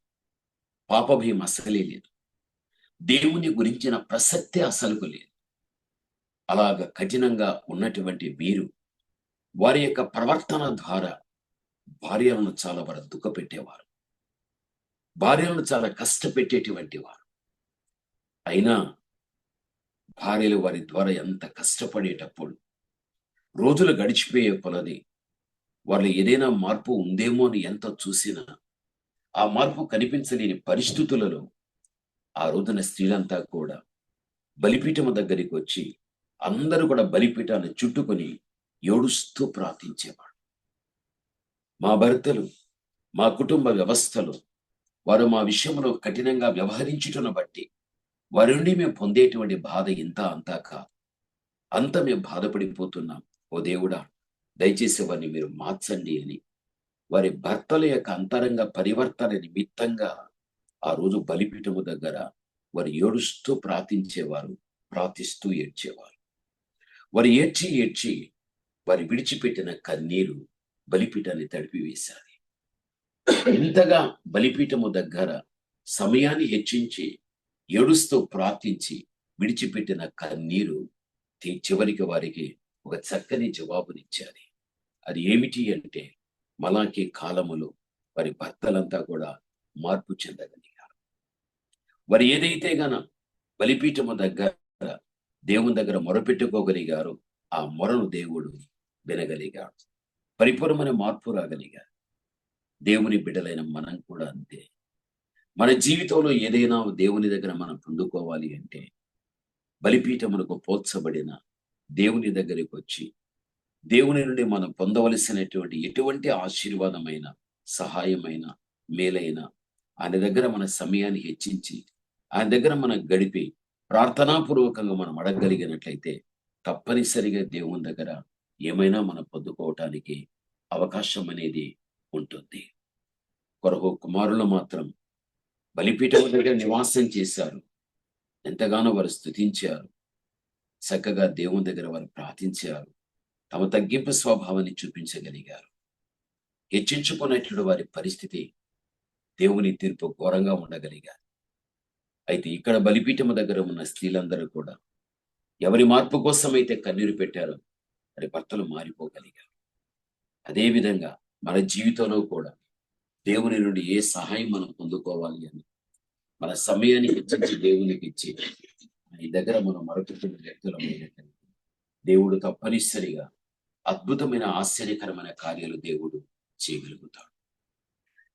పాప భయం అసలే లేదు, దేవుని గురించిన ప్రసక్తే అసలుకు లేదు. అలాగ కఠినంగా ఉన్నటువంటి వీరు వారి యొక్క ప్రవర్తన ద్వారా భార్యలను చాలా వారు దుఃఖపెట్టేవారు, భార్యలను చాలా కష్టపెట్టేటువంటి వారు. అయినా భార్యలు వారి ద్వారా ఎంత కష్టపడేటప్పుడు రోజులు గడిచిపోయే కొలది వాళ్ళు ఏదైనా మార్పు ఉందేమో అని ఎంత చూసినా ఆ మార్పు కనిపించలేని పరిస్థితులలో ఆ రోజున స్త్రీలంతా కూడా బలిపీఠము దగ్గరికి వచ్చి అందరూ కూడా బలిపీఠాన్ని చుట్టుకొని ఏడుస్తూ ప్రార్థించేవాడు. మా భర్తలు, మా కుటుంబ వ్యవస్థలు వారు మా విషయంలో కఠినంగా వ్యవహరించుటను బట్టి వారి నుండి మేము పొందేటువంటి బాధ ఇంత అంతా కాదు, అంత మేము బాధపడిపోతున్నాం. ఓ దేవుడా, దయచేసి వారిని మీరు మార్చండి అని వారి భర్తల యొక్క అంతరంగ పరివర్తన నిమిత్తంగా ఆ రోజు బలిపీఠము దగ్గర వారు ఏడుస్తూ ప్రార్థించేవారు, ప్రార్థిస్తూ ఏడ్చేవారు. వారు ఏడ్చి ఏడ్చి వారి విడిచిపెట్టిన కన్నీరు బలిపీఠాన్ని తడిపివేశారు. ఇంతగా బలిపీఠము దగ్గర సమయాన్ని హెచ్చించి ఏడుస్తూ ప్రార్థించి విడిచిపెట్టిన కన్నీరు చివరికి వారికి ఒక చక్కని జవాబునిచ్చారు. అది ఏమిటి అంటే, మలాకి కాలములో వారి భర్తలంతా కూడా మార్పు చెందగలిగారు. వారు ఏదైతే గన బలిపీఠము దగ్గర దేవుని దగ్గర మొరపెట్టుకోగలిగారో ఆ మొరను దేవుడు వినగలిగాడు. పరిపూర్ణమైన మార్పు రాగలిగారు. దేవుని బిడ్డలైన మనం కూడా అంతే. మన జీవితంలో ఏదైనా దేవుని దగ్గర మనం పొందుకోవాలి అంటే బలిపీఠమునకు పోల్చబడిన దేవుని దగ్గరికి వచ్చి దేవుని నుండి మనం పొందవలసినటువంటి ఎటువంటి ఆశీర్వాదమైన, సహాయమైన, మేలైన ఆయన దగ్గర మన సమయాన్ని హెచ్చించి ఆయన దగ్గర మనం గడిపి ప్రార్థనాపూర్వకంగా మనం అడగగలిగినట్లయితే తప్పనిసరిగా దేవుని దగ్గర ఏమైనా మనం పొందుకోవటానికి అవకాశం అనేది ఉంటుంది. కొరకు కుమారులు మాత్రం బలిపీఠం దగ్గర నివాసం చేశారు. ఎంతగానో వారు స్తుతించారు, చక్కగా దేవుని దగ్గర వారు ప్రార్థించారు, తమ తగ్గింపు స్వభావాన్ని చూపించగలిగారు. హెచ్చించుకున్నట్లు వారి పరిస్థితి దేవుని తీర్పు ఘోరంగా ఉండగలిగారు. అయితే ఇక్కడ బలిపీఠము దగ్గర ఉన్న స్త్రీలందరూ కూడా ఎవరి మార్పు కోసమైతే కన్నీరు పెట్టారో వారి భర్తలు మారిపోగలిగారు. అదేవిధంగా మన జీవితంలో కూడా దేవుని నుండి ఏ సహాయం మనం పొందుకోవాలి అని మన సమయాన్ని హెచ్చించి దేవునికి ఇచ్చి ఈ దగ్గర మనం మరొకటి వ్యక్తులమైనట్లయితే దేవుడు తప్పనిసరిగా అద్భుతమైన ఆశ్చర్యకరమైన కార్యాలు దేవుడు చేయగలుగుతాడు.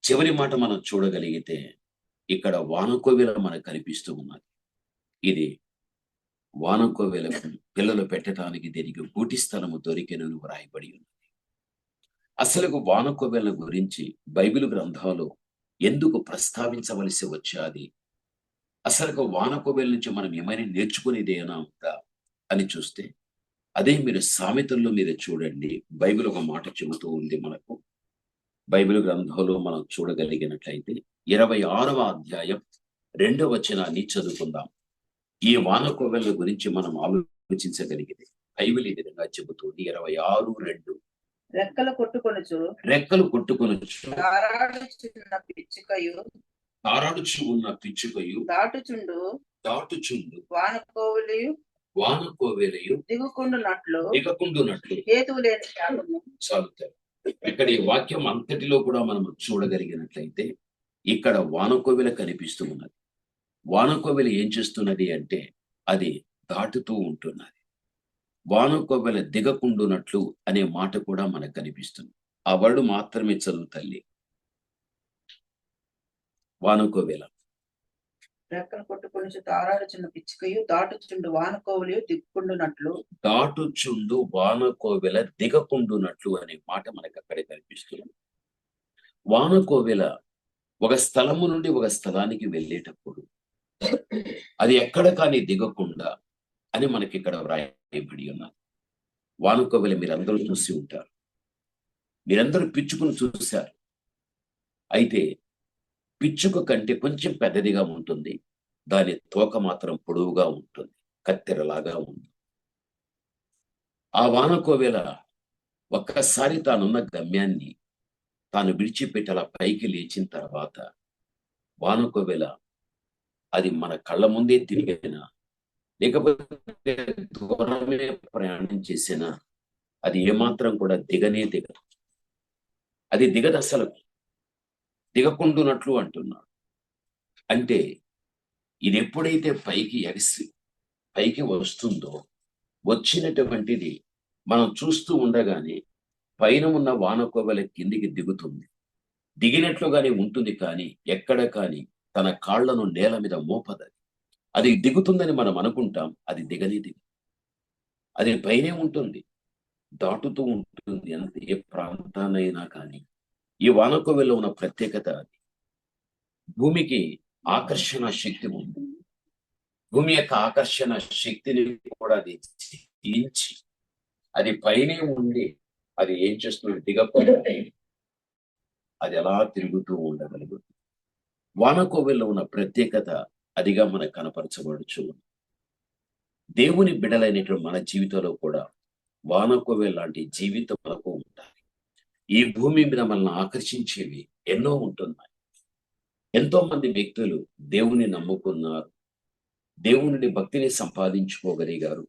చివరి మాట మనం చూడగలిగితే ఇక్కడ వానకోవెల మనకు కనిపిస్తూ ఉన్నది. ఇది వానకోవెల పిల్లలు పెట్టడానికి దీనికి గూటి స్థలము దొరికినను వ్రాయబడి ఉన్నది. అసలు వానకోవెల గురించి బైబిల్ గ్రంథంలో ఎందుకు ప్రస్తావించవలసి వచ్చాది? అసలు వానకోవెల నుంచి మనం ఏమైనా నేర్చుకునేది ఏమైనా ఉందా అని చూస్తే అదే మీరు సామెతల్లో మీరు చూడండి. బైబిల్ ఒక మాట చెబుతూ ఉంది మనకు. బైబిల్ గ్రంథంలో మనం చూడగలిగినట్లయితే 26వ అధ్యాయం 2వ వచనాన్ని చదువుకుందాం. ఈ వానకోవెల గురించి మనం ఆలోచించగలిగితే బైబిల్ ఈ విధంగా చెబుతుంది. 26:2 రెక్కలు కొట్టుకొనుచు తారాడుచున్న పిచ్చుకయు దాటుచుండు వానకోవెలయు దిగుకుండునట్లు హేతువు లేని శాపము. చాలుతారు. ఇక్కడ ఈ వాక్యం అంతటిలో కూడా మనం చూడగలిగినట్లయితే ఇక్కడ వానకోవెల కనిపిస్తూ ఉన్నది. వానకోవెల ఏం చేస్తున్నది అంటే అది దాటుతూ ఉంటున్నది. వానకోవెల దిగకుండునట్లు అనే మాట కూడా మనకు కనిపిస్తుంది. ఆ వర్డ్ మాత్రమే చదువు తల్లి. వానకోవెల రెక్కలు కొట్టుకొనుచు తారాడుచున్న పిచ్చుకయు దాటుచుండు వానకోవులు దిక్కుండునట్లు దాటుచుండు వానకోవెల దిగకుండునట్లు అనే మాట మనకు అక్కడే కనిపిస్తుంది. వానకోవెల ఒక స్థలము నుండి ఒక స్థలానికి వెళ్ళేటప్పుడు అది ఎక్కడ కానీ దిగకుండా అని మనకి ఇక్కడ వ్రాయబడి ఉన్నది. వానకోవెల మీరందరూ చూసి ఉంటారు, మీరందరూ పిచ్చుకను చూశారు. అయితే పిచ్చుక కంటే కొంచెం పెద్దదిగా ఉంటుంది, దాని తోక మాత్రం పొడవుగా ఉంటుంది, కత్తెరలాగా ఉంటుంది. ఆ వానకోవెల ఒక్కసారి తానున్న గమ్యాన్ని తాను విడిచిపెట్టి అలా పైకి లేచిన తర్వాత వానకోవెల అది మన కళ్ళ ముందే తిరిగినా లేకపోతే దూరమే ప్రయాణం చేసినా అది ఏమాత్రం కూడా దిగనే దిగదు. అది దిగదు, అసలు దిగకుండునట్లు అంటున్నాడు. అంటే ఇది ఎప్పుడైతే పైకి ఎగసి పైకి వస్తుందో వచ్చినటువంటిది మనం చూస్తూ ఉండగానే పైన ఉన్న వానకోవెల కిందికి దిగుతుంది, దిగినట్లుగానే ఉంటుంది, కానీ ఎక్కడ కానీ తన కాళ్లను నేల మీద మోపదది. అది దిగుతుందని మనం అనుకుంటాం, అది దిగనే దిగు, అది పైనే ఉంటుంది, దాటుతూ ఉంటుంది. అంతే, ఏ ప్రాంతానైనా కానీ. ఈ వానకోవెల్లో ఉన్న ప్రత్యేకత అది. భూమికి ఆకర్షణ శక్తి ఉంది. భూమి యొక్క ఆకర్షణ శక్తిని కూడా అది జయించి అది పైనే ఉండి అది ఏం చేస్తుంది, దిగకుండా అది ఎలా తిరుగుతూ ఉండగలుగుతుంది. వానకోవెల్లో ఉన్న ప్రత్యేకత అదిగా మనకు కనపరచబడుచు. దేవుని బిడ్డలైనటువంటి మన జీవితంలో కూడా వానకోవెల లాంటి జీవితం మనకు ఉండాలి. ఈ భూమి మీద మనల్ని ఆకర్షించేవి ఎన్నో ఉంటున్నాయి. ఎంతో మంది వ్యక్తులు దేవుని నమ్ముకున్నారు, దేవుని భక్తిని సంపాదించుకోగలిగారు.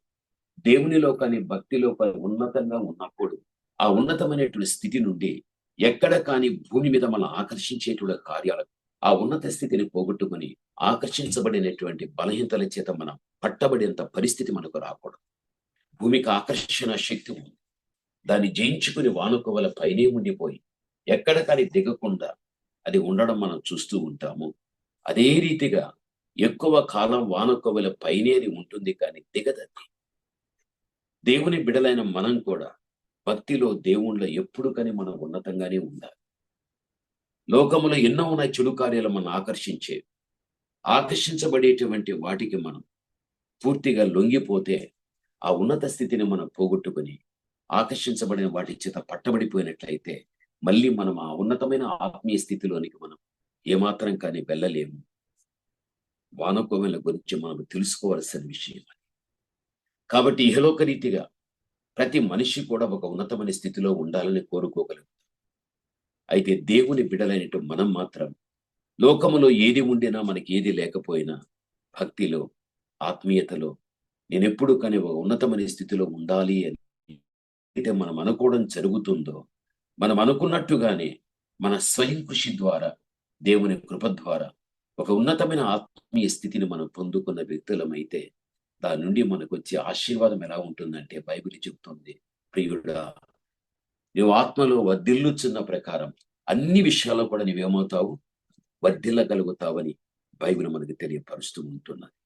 దేవునిలో కానీ భక్తిలో కానీ ఉన్నతంగా ఉన్నప్పుడు ఆ ఉన్నతమైనటువంటి స్థితి నుండి ఎక్కడ కానీ భూమి మీద మనం ఆకర్షించేటువంటి కార్యాలకు ఆ ఉన్నత స్థితిని పోగొట్టుకుని ఆకర్షించబడినటువంటి బలహీనతల చేత మనం పట్టబడేంత పరిస్థితి మనకు రాకూడదు. భూమికి ఆకర్షణ శక్తి ఉంది, దాన్ని జయించుకుని వానకోవెల పైనే ఉండిపోయి ఎక్కడ కానీ దిగకుండా అది ఉండడం మనం చూస్తూ ఉంటాము. అదే రీతిగా ఎక్కువ కాలం వానకోవెల పైనే అది ఉంటుంది, కానీ దిగదది. దేవుని బిడలైన మనం కూడా భక్తిలో దేవుళ్ళ ఎప్పుడు కానీ మనం ఉన్నతంగానే ఉండాలి. లోకములో ఎన్నో ఉన్నాయి చెడు కార్యాలు మనం ఆకర్షించబడేటువంటి వాటికి మనం పూర్తిగా లొంగిపోతే ఆ ఉన్నత స్థితిని మనం పోగొట్టుకుని ఆకర్షించబడిన వాటి చేత పట్టబడిపోయినట్లయితే మళ్ళీ మనం ఆ ఉన్నతమైన ఆత్మీయ స్థితిలోనికి మనం ఏమాత్రం కానీ వెళ్ళలేము. వానకోవెల గురించి మనం తెలుసుకోవాల్సిన విషయం. కాబట్టి ఇహలోక రీతిగా ప్రతి మనిషి కూడా ఒక ఉన్నతమైన స్థితిలో ఉండాలని కోరుకోగలుగుతాం. అయితే దేవుని బిడలైనట్టు మనం మాత్రం లోకములో ఏది ఉండినా మనకి ఏది లేకపోయినా భక్తిలో ఆత్మీయతలో నేనెప్పుడు కానీ ఒక ఉన్నతమైన స్థితిలో ఉండాలి అని అయితే మనం అనుకోవడం జరుగుతుందో, మనం అనుకున్నట్టుగానే మన స్వయం కృషి ద్వారా దేవుని కృప ద్వారా ఒక ఉన్నతమైన ఆత్మీయ స్థితిని మనం పొందుకున్న వ్యక్తులమైతే దాని నుండి మనకు వచ్చే ఆశీర్వాదం ఎలా ఉంటుందంటే బైబిల్ చెబుతుంది, ప్రియుడా నువ్వు ఆత్మలో వర్ధిల్లుచున్న ప్రకారం అన్ని విషయాల్లో కూడా నువ్వేమవుతావు, వర్ధిల్లగలుగుతావని బైబిల్ మనకు తెలియపరుస్తూ ఉంటున్నది.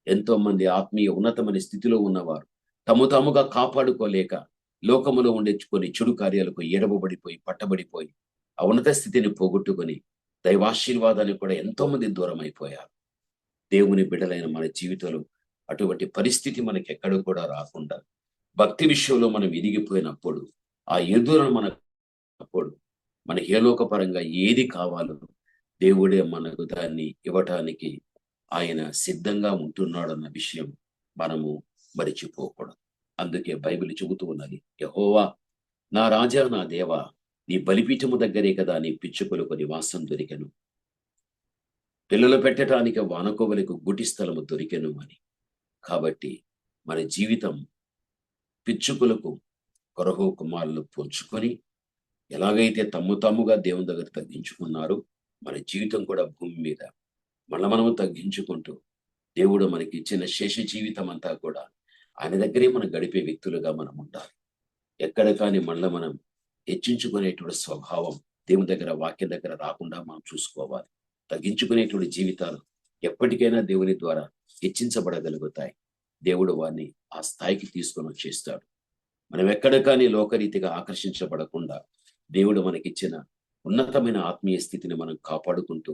ఎంతో మంది ఆత్మీయ ఉన్నతమైన స్థితిలో ఉన్నవారు తాముగా కాపాడుకోలేక లోకములో ఉండే కొన్ని చెడు కార్యాలకు ఎడబడిపోయి పట్టబడిపోయి ఆ ఉన్నత స్థితిని పోగొట్టుకొని దైవాశీర్వాదానికి కూడా ఎంతో మంది దూరం అయిపోయారు. దేవుని బిడ్డలైన మన జీవితంలో అటువంటి పరిస్థితి మనకి ఎక్కడ కూడా రాకుండా భక్తి విషయంలో మనం ఎదిగిపోయినప్పుడు ఆ ఎదురు మనప్పుడు మనకి ఏ లోకపరంగా ఏది కావాలో దేవుడే మనకు దాన్ని ఇవ్వటానికి ఆయన సిద్ధంగా ఉంటున్నాడు అన్న విషయం మనము మరిచిపోకూడదు. అందుకే బైబిల్ చెబుతూ ఉన్నది, యెహోవా నా రాజా నా దేవా నీ బలిపీఠము దగ్గరే కదా నీ పిచ్చుకలకు నివాసం దొరికెను, పిల్లలు పెట్టడానికి వానకోవలకు గుటి స్థలము దొరికెను అని. కాబట్టి మన జీవితం పిచ్చుకలకు కొరహు కుమారులు పోల్చుకొని ఎలాగైతే తమ్ముగా దేవుని దగ్గర తగ్గించుకున్నారో మన జీవితం కూడా భూమి మీద మనము తగ్గించుకుంటూ దేవుడు మనకి ఇచ్చిన శేష జీవితం అంతా కూడా ఆయన దగ్గరే మనం గడిపే వ్యక్తులుగా మనం ఉండాలి. ఎక్కడ కానీ మనం హెచ్చించుకునేటువంటి స్వభావం దేవుని దగ్గర వాక్యం దగ్గర రాకుండా మనం చూసుకోవాలి. తగ్గించుకునేటువంటి జీవితాలు ఎప్పటికైనా దేవుని ద్వారా హెచ్చించబడగలుగుతాయి. దేవుడు వారిని ఆ స్థాయికి తీసుకొని వచ్చేస్తాడు. మనం ఎక్కడ కానీ లోకరీతిగా ఆకర్షించబడకుండా దేవుడు మనకిచ్చిన ఉన్నతమైన ఆత్మీయ స్థితిని మనం కాపాడుకుంటూ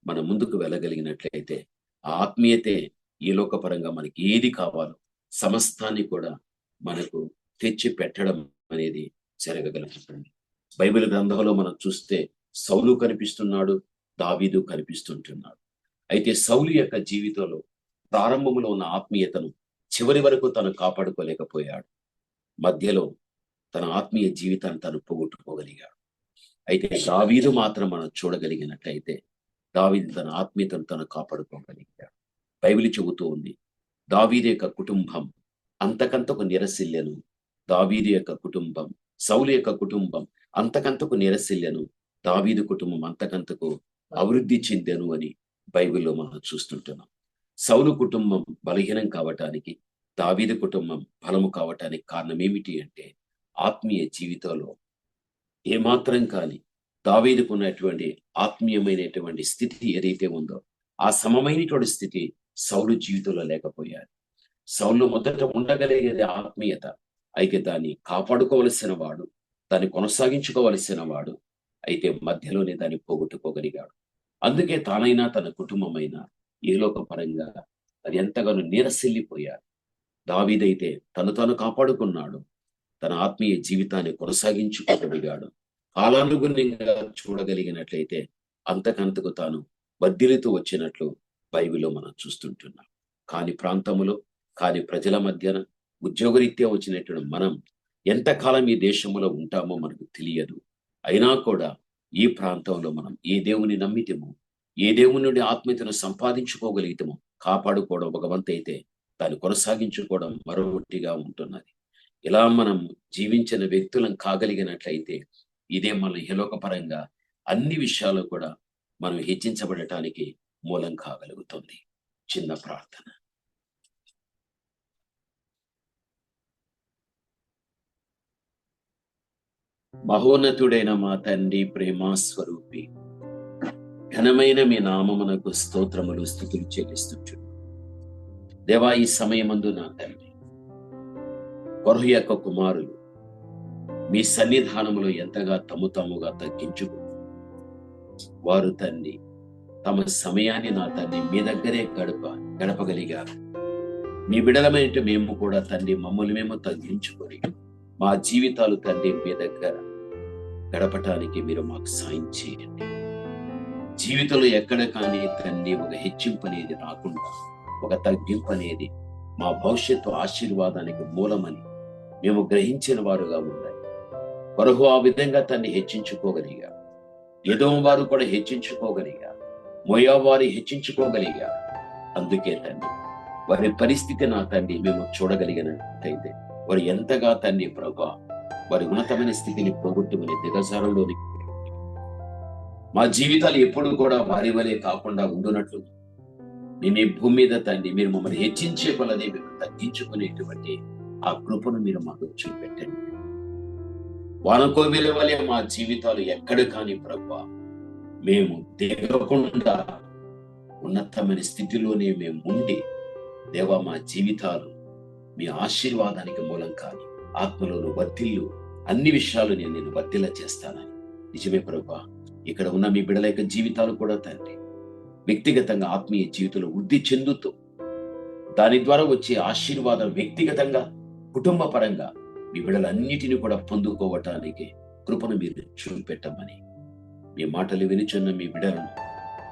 మనం ముందుకు వెళ్ళగలిగినట్లయితే ఆ ఆత్మీయతే ఈ లోకపరంగా మనకి ఏది కావాలో సమస్తాన్ని కూడా మనకు తెచ్చి పెట్టడం అనేది జరగగలుగుతుంది. బైబిల్ గ్రంథంలో మనం చూస్తే సౌలు కనిపిస్తున్నాడు, దావీదు కనిపిస్తుంటున్నాడు. అయితే సౌలు యొక్క జీవితంలో ప్రారంభంలో ఉన్న ఆత్మీయతను చివరి వరకు తను కాపాడుకోలేకపోయాడు. మధ్యలో తన ఆత్మీయ జీవితాన్ని తను పోగొట్టుకోగలిగాడు. అయితే దావీదు మాత్రం మనం చూడగలిగినట్లయితే దావీదు తన ఆత్మీయతను తను కాపాడుకోగలిగాడు. బైబిల్ చెబుతూ ఉంది, దావీదు యొక్క కుటుంబం అంతకంతకు నిరసిల్లెను. దావీదు యొక్క కుటుంబం, సౌలు యొక్క కుటుంబం అంతకంతకు నిరసిల్లెను, దావీదు కుటుంబం అంతకంతకు అభివృద్ధి చెందెను అని బైబిల్లో మనం చూస్తుంటున్నాం. సౌలు కుటుంబం బలహీనం కావటానికి, దావీదు కుటుంబం బలము కావటానికి కారణం ఏమిటి అంటే ఆత్మీయ జీవితంలో ఏమాత్రం కానీ దావీదుకున్నటువంటి ఆత్మీయమైనటువంటి స్థితి ఏదైతే ఉందో ఆ సమమైనటువంటి స్థితి సౌలు జీవితంలో లేకపోయారు. సౌలు మొదట ఉండగలిగేది ఆత్మీయత, అయితే దాన్ని కాపాడుకోవలసిన వాడు, దాన్ని కొనసాగించుకోవలసిన వాడు, అయితే మధ్యలోనే దాన్ని పోగొట్టుకోగలిగాడు. అందుకే తానైనా తన కుటుంబమైనా ఏ లోక పరంగా అది ఎంతగానో నీరసిల్లిపోయారు. దావీదైతే తను తాను కాపాడుకున్నాడు, తన ఆత్మీయ జీవితాన్ని కొనసాగించుకోగలిగాడు. కాలానుగుణంగా చూడగలిగినట్లయితే అంతకంతకు తాను వర్ధిల్లుతూ వచ్చినట్లు బైబిల్లో మనం చూస్తుంటున్నాం. కాని ప్రాంతములో, కాని ప్రజల మధ్యన ఉద్యోగరీత్యా వచ్చినటువంటి మనం ఎంతకాలం ఈ దేశంలో ఉంటామో మనకు తెలియదు. అయినా కూడా ఈ ప్రాంతంలో మనం ఏ దేవుని నమ్మితేమో, ఏ దేవుని నుండి ఆత్మీయతను సంపాదించుకోగలిగితేమో కాపాడుకోవడం ఒక వంతు అయితే దాన్ని కొనసాగించుకోవడం మరొకటిగా ఉంటున్నది. ఇలా మనం జీవించిన వ్యక్తులం కాగలిగినట్లయితే ఇదే మన ఇహలోకపరంగా అన్ని విషయాలు కూడా మనం హెచ్చించబడటానికి మూలం కాగలుగుతుంది. చిన్న ప్రార్థన. మహోన్నతుడైన మా తండ్రి, ప్రేమ స్వరూపి, ఘనమైన మీ నామమునకు స్తోత్రములు, స్తుతులు చెల్లిస్తుంటున్నాం. దేవా, ఈ సమయమందు నా తండ్రి కొరహు యొక్క కుమారులు మీ సన్నిధానములో ఎంతగా తాముగా తగ్గించుకు వారు తండ్రి తమ సమయాన్ని నా తండ్రి మీ దగ్గరే గడపగలిగారు. మీ బిడలమైన మేము కూడా తండ్రి మమ్మల్ని మేము తగ్గించుకొని మా జీవితాలు తండ్రి మీ దగ్గర గడపటానికి మీరు మాకు సాయం చేయండి. జీవితంలో ఎక్కడ కానీ తండ్రి ఒక హెచ్చింపు అనేది రాకుండా, ఒక తగ్గింపు అనేది మా భవిష్యత్తు ఆశీర్వాదానికి మూలమని మేము గ్రహించిన వారుగా ఉండాలి. కొరహు ఆ విధంగా తన్ని హెచ్చించుకోగలిగారు. ఎదోము వారు కూడా హెచ్చించుకోగలిగారు. మోయాబు వారు హెచ్చించుకోగలిగారు. అందుకే తండ్రి వారి పరిస్థితి నా తండ్రి మేము చూడగలిగినట్టయితే వారు ఎంతగా తండ్రి ప్రభా వారి ఉన్నతమైన స్థితిని పోగొట్టుకుని దిగజారంలోనికి మా జీవితాలు ఎప్పుడు కూడా వారి వలె కాకుండా ఉండునట్లు మేము ఈ భూమి మీద తండ్రి మీరు మమ్మల్ని హెచ్చించే కొలది మేము తగ్గించుకునేటువంటి ఆ కృపను మీరు మాకు చూపెట్టండి. వానకోవిల వలె మా జీవితాలు ఎక్కడ కాని ప్రభా మేము దిగకుండా ఉన్నతమైన స్థితిలోనే మేము ఉండి దేవా మా జీవితాలు మీ ఆశీర్వాదానికి మూలం కాని ఆత్మలోను వర్ధిల్లు అన్ని విషయాలు నేను వర్ధిల్ల చేస్తానని. నిజమే ప్రభా, ఇక్కడ ఉన్న మీ బిడ్డల యొక్క జీవితాలు కూడా తండ్రి వ్యక్తిగతంగా ఆత్మీయ జీవితంలో వృద్ధి చెందుతూ దాని ద్వారా వచ్చే ఆశీర్వాదం వ్యక్తిగతంగా కుటుంబ పరంగా మీ బిడ్డలన్నిటిని కూడా పొందుకోవటానికి కృపను మీరు చూపెట్టమని మీ మాటలు వినిచున్న మీ బిడ్డలను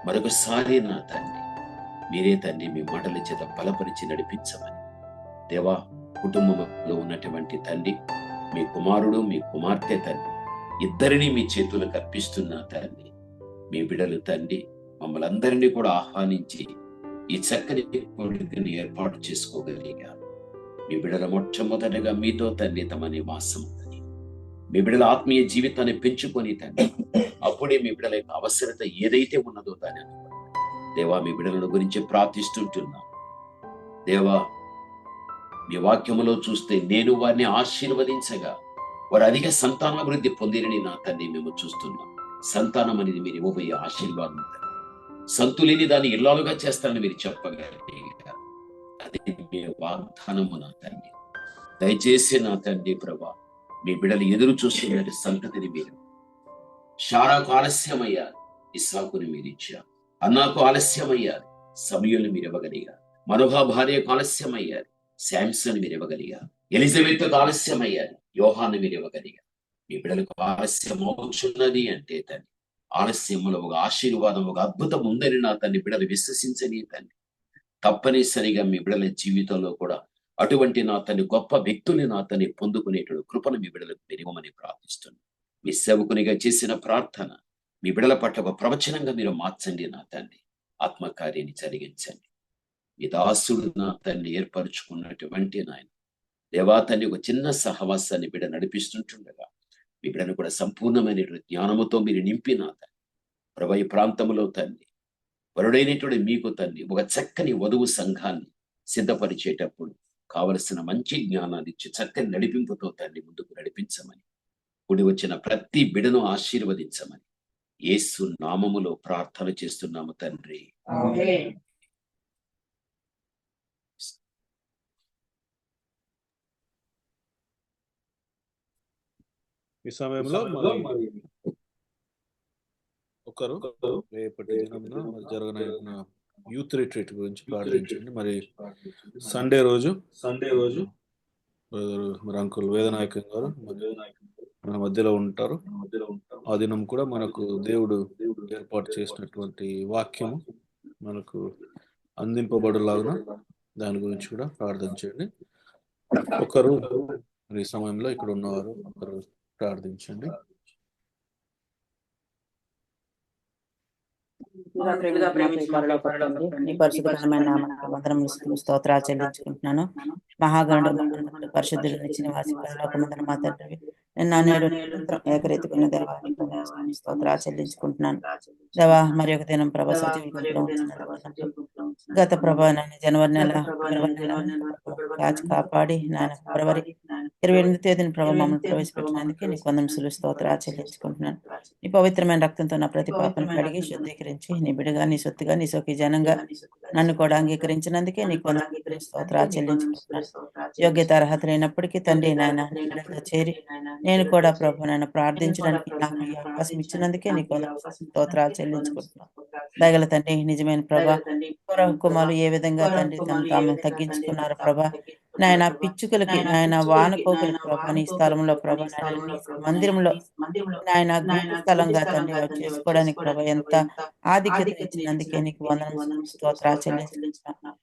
మరొకసారి నా తండ్రి మీరే తండ్రి మీ మాటల చేత బలపరిచి నడిపించమని. దేవా, కుటుంబంలో ఉన్నటువంటి తండ్రి మీ కుమారుడు మీ కుమార్తె తండ్రి ఇద్దరిని మీ చేతులకు అర్పిస్తున్నా తండ్రి. మీ బిడ్డలు తండ్రి మమ్మల్ని అందరినీ కూడా ఆహ్వానించి ఈ చక్కని కోరికను ఏర్పాటు చేసుకోగలిగారు. మీ బిడ్డల మొట్టమొదటిగా మీతో తండ్రి తమ నివాసం ఉందని, మీ బిడ్డల ఆత్మీయ జీవితాన్ని పెంచుకొని తండ్రి అప్పుడే మీ బిడ్డల యొక్క అవసరత ఏదైతే ఉన్నదో దాన్ని అనుకోండి. దేవా, మీ బిడ్డలను గురించి ప్రార్థిస్తుంటున్నాం. దేవా, మీ వాక్యములో చూస్తే నేను వారిని ఆశీర్వదించగా వారు అధిక సంతానాభివృద్ధి పొందిరని నా తండ్రి మేము చూస్తున్నాం. సంతానం అనేది మీరు ఇవ్వబోయే ఆశీర్వాదం. సంతులేని దాన్ని ఇల్లాలుగా చేస్తానని మీరు చెప్పగలిగారు. అది మీ వాగ్దానము నా తండ్రి. దయచేసి నా తండ్రి ప్రభా, మీ బిడ్డలు ఎదురు చూస్తున్న సంతతిని మీరు, షారాకు ఆలస్యమయ్యారు, ఇస్సాకుని మీరు ఇచ్చారు. అన్నాకు ఆలస్యమయ్యారు, సమయంలో మీరు ఇవ్వగలిగారు. మనోహా భార్యకు ఆలస్యమయ్యారు, శాంసన్ మీరు ఇవ్వగలిగారు. ఎలిజబెత్కు ఆలస్యమయ్యారు, యోహాను మీరు ఇవ్వగలిగారు. మీ బిడ్డలకు ఆలస్యం అవుతున్నది అంటే తండ్రి, ఆలస్యంలో ఒక ఆశీర్వాదం, ఒక అద్భుతం ఉందని నా తండ్రి బిడ్డలు విశ్వసించని తండ్రి, తప్పనిసరిగా మీ బిడ్డల జీవితంలో కూడా అటువంటి నా తండ్రి గొప్ప వ్యక్తుల్ని నా తండ్రి పొందుకునేటువంటి కృపను మీ బిడ్డలకు పెరిగమని ప్రార్థిస్తున్నాను. మీ సేవకునిగా చేసిన ప్రార్థన మీ బిడ్డల పట్ల ఒక ప్రవచనంగా మీరు మార్చండి నా తండ్రి. ఆత్మకార్యాన్ని జరిగించండి. మీ దాసుడు నా తండ్రి ఏర్పరచుకున్నటువంటి నాయన దేవా తండ్రి ఒక చిన్న సహవాసాన్ని బిడ్డ నడిపిస్తుంటుండగా మీ బిడ్డను కూడా సంపూర్ణమైనటువంటి జ్ఞానముతో మీరు నింపి నా తండ్రి ప్రభు ఈ ప్రాంతంలో తండ్రి వరుడైనటువంటి మీకు తండ్రి ఒక చక్కని వధువు సంఘాన్ని సిద్ధపరిచేటప్పుడు కావలసిన మంచి జ్ఞానాన్ని ఇచ్చి చక్కని నడిపింపుతో తండ్రి ముందుకు నడిపించమని, కూడి వచ్చిన ప్రతి బిడను ఆశీర్వదించమని యేసు నామములో ప్రార్థన చేస్తున్నాము తండ్రి. ఆమేన్. ఈ సమయంలో మరి ఒకరు రేపటి దినమున మరి జరగనున్న యూత్ రిట్రీట్ గురించి ప్రార్థించండి. మరి సండే రోజు మరి అంకుల్ వేదనాయకం గారు మన మధ్యలో ఉంటారు. ఆ దినం కూడా మనకు దేవుడు ఏర్పాటు చేసినటువంటి వాక్యము మనకు అందింపబడులాగున దాని గురించి కూడా ప్రార్థించండి. ఒకరు ఈ సమయంలో ఇక్కడ ఉన్నవారు ఒకరు ప్రార్థించండి. నీ పరిశుద్ధమైన నామమునకు వందనములు స్తోత్రాలు చెల్లించుకుంటున్నాను. మహాగణుడు పరిశుద్ధుడు నివాసి పరలోకమందున మా తండ్రి, నిన్న నేడు ఏకరీతిగా దేవానికి స్తోత్రాలు చెల్లించుకుంటున్నాను. దేవా మరి ఒక దినం ప్రభా గత ప్రభా జనవరి నెల కాచి కాపాడి నాయన ఫిబ్రవరి 28వ తేదీన ప్రభా మమ్మల్ని ప్రవేశపెట్టినందుకే నీకు వందనములు స్తోత్రాలు చెల్లించుకుంటున్నాను. నీ పవిత్రమైన రక్తంతో నా ప్రతి పాపను కడిగి శుద్ధీకరించి నీ బిడ్డగా నీ సొత్తుగా నీ సోకి జనంగా నన్ను కూడా అంగీకరించినందుకే నీకు వందనములు స్తోత్రాలు చెల్లించుకుంటున్నాను. యోగ్యత అర్హత లేనప్పటికీ తండ్రి నాయన నీ బిడ్డలతో చేరి నేను కూడా ప్రభు నాయన ప్రార్థించడానికి నాకు ఈ అవకాశం ఇచ్చినందుకే నీకు వందనములు స్తోత్రాలు చెల్లించుకుంటున్నాను. దయగల తండ్రి నిజమైన ప్రభా కుమారులు ఏ విధంగా తండ్రి తాము తగ్గించుకున్నారు ప్రభా నాయన పిచ్చుకలకి నాయన వానకోకులకి ప్రభా నీ స్థలంలో ప్రభా మందిరంలో నాయన గొప్ప స్థలంగా తండ్రి వారు చేసుకోవడానికి ప్రభా ఎంత ఆధిక్యత ఇచ్చినందుకే నీకు వందనములు స్తోత్రాలు చెల్లించుకుంటున్నాను.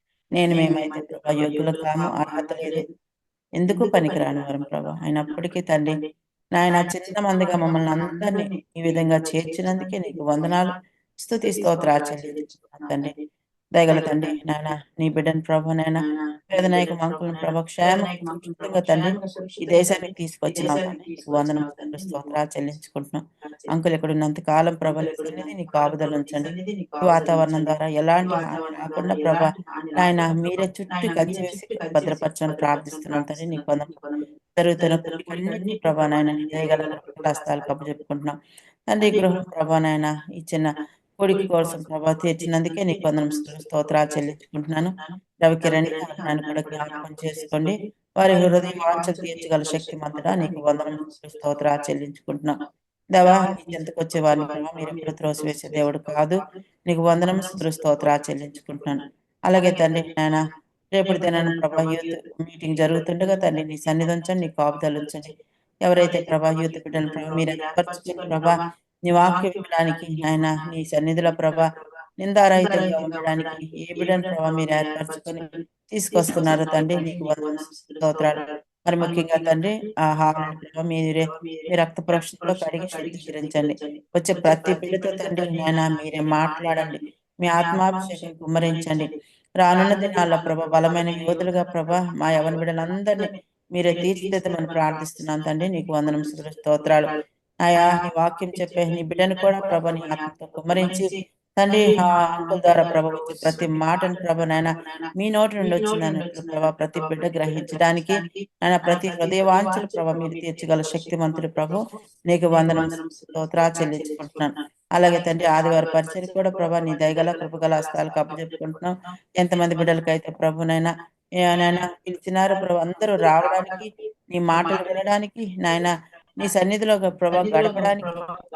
మేమైతే ప్రభా యోగ్యులు కాము, అర్హత లేదు, ఎందుకు పనికిరాని వారం ప్రభా. అయినప్పటికీ తండ్రి నాయన చిన్న మందిగా మమ్మల్ని అందరినీ ఈ విధంగా చేర్చినందుకే నీకు వందనాలు, స్తుతి స్తోత్రాలు చెల్లించుకుంటున్నాను తండ్రి. దయగల తండ్రి నాయన నీ బిడ్డను ప్రభా నాయన వేదనాయక అంకులను ప్రభా క్షేమంగా తండ్రి ఈ దేశానికి తీసుకొచ్చిన వందనములు స్తోత్రాలు చెల్లించుకుంటున్నాం. అంకులు ఎక్కడ ఉన్నంత కాలం ప్రభా నీ కాపుదల ఉంచండి. ఈ వాతావరణం ద్వారా ఎలాంటి హాని రాకుండా ప్రభా నాయన మీరే చుట్టూ కంచి వేసి భద్రపరచని ప్రార్థిస్తున్నాం తండ్రి. నీకు వందనములు. జరుగుతున్న ప్రభా నాయన దయగల హస్తాలు కప్పు చెప్పుకుంటున్నాం తండ్రి. గృహం ప్రభా నాయన ఇచ్చిన కొడుకు కోసం ప్రభా తీర్చినందుకే నీకు వందనములు స్తోత్రాలు చెల్లించుకుంటున్నాను. రవికిరణ్ నన్ను కూడా జ్ఞాపకం చేసుకోండి. వారి హృదయ వాంఛలు తీర్చగల శక్తి మంతుడా నీకు వందనములు స్తోత్రాలు చెల్లించుకుంటున్నాం. దేవా నీ చెంతకు వచ్చే వారిని ప్రభావ మీరు ఎప్పుడు త్రోసివేసే దేవుడు కాదు. నీకు వందనములు స్తోత్రాలు చెల్లించుకుంటున్నాను. అలాగే తండ్రి నాయన రేపటి దినాన ప్రభా యూత్ మీటింగ్ జరుగుతుండగా తండ్రి నీ సన్నిధి ఉంచండి, నీ కాపుదలు ఉంచండి. ఎవరైతే ప్రభా యూత్ బిడ్డలు ప్రభా మీరు ఏర్పరచుకుని ప్రభా నీ వాక్యం వినడానికి ఆయన నీ సన్నిధిలో ప్రభా నిందారహితంగా ఉండడానికి ఏ బిడ్డను ప్రభా మీరు ఏర్పరచుకొని తీసుకొస్తున్నారు తండ్రి. నీకు వందనములు స్తోత్రాలు. మరి ముఖ్యంగా తండ్రి ఆ హాలను మీరే మీ రక్త ప్రోక్షణలో కడిగి శుద్ధీకరించండి. వచ్చే ప్రతి బిడ్డతో తండ్రి నాయన మీరే మాట్లాడండి, మీ ఆత్మాభిషేకం కుమ్మరించండి. రానున్న దినాల్లో ప్రభా బలమైన యోధులుగా ప్రభా మా యవన బిడ్డలందరినీ మీరే తీర్చిదిద్దమని ప్రార్థిస్తున్నాను తండ్రి. నీకు వందనములు స్తోత్రాలు. అయా నీ వాక్యం చెప్పే నీ బిడ్డను కూడా ప్రభా నీ ఆత్మతో కుమ్మరించి తండ్రి ఆ అంకుల ద్వారా ప్రభా వచ్చే ప్రతి మాటను ప్రభా నాయన మీ నోటి నుండి వచ్చిందన్నట్లు ప్రభా ప్రతి బిడ్డ గ్రహించడానికి ఆయన ప్రతి హృదయ వాంఛలు ప్రభా మీరు తీర్చగల శక్తిమంతుడు ప్రభు. నీకు వందనములు స్తోత్రాలు చెల్లించుకుంటున్నాను. అలాగే తండ్రి ఆదివారం పరిచయం కూడా ప్రభా నీ దయగల కృపగల హస్తాలకు అప్పచెప్పుకుంటున్నాం. ఎంతమంది బిడ్డలకైతే ప్రభునైనా నాయన పిలిచినారు ప్రభు అందరూ రావడానికి, నీ మాటలు వినడానికి, నాయన నీ సన్నిధిలో ప్రభా గడపడానికి,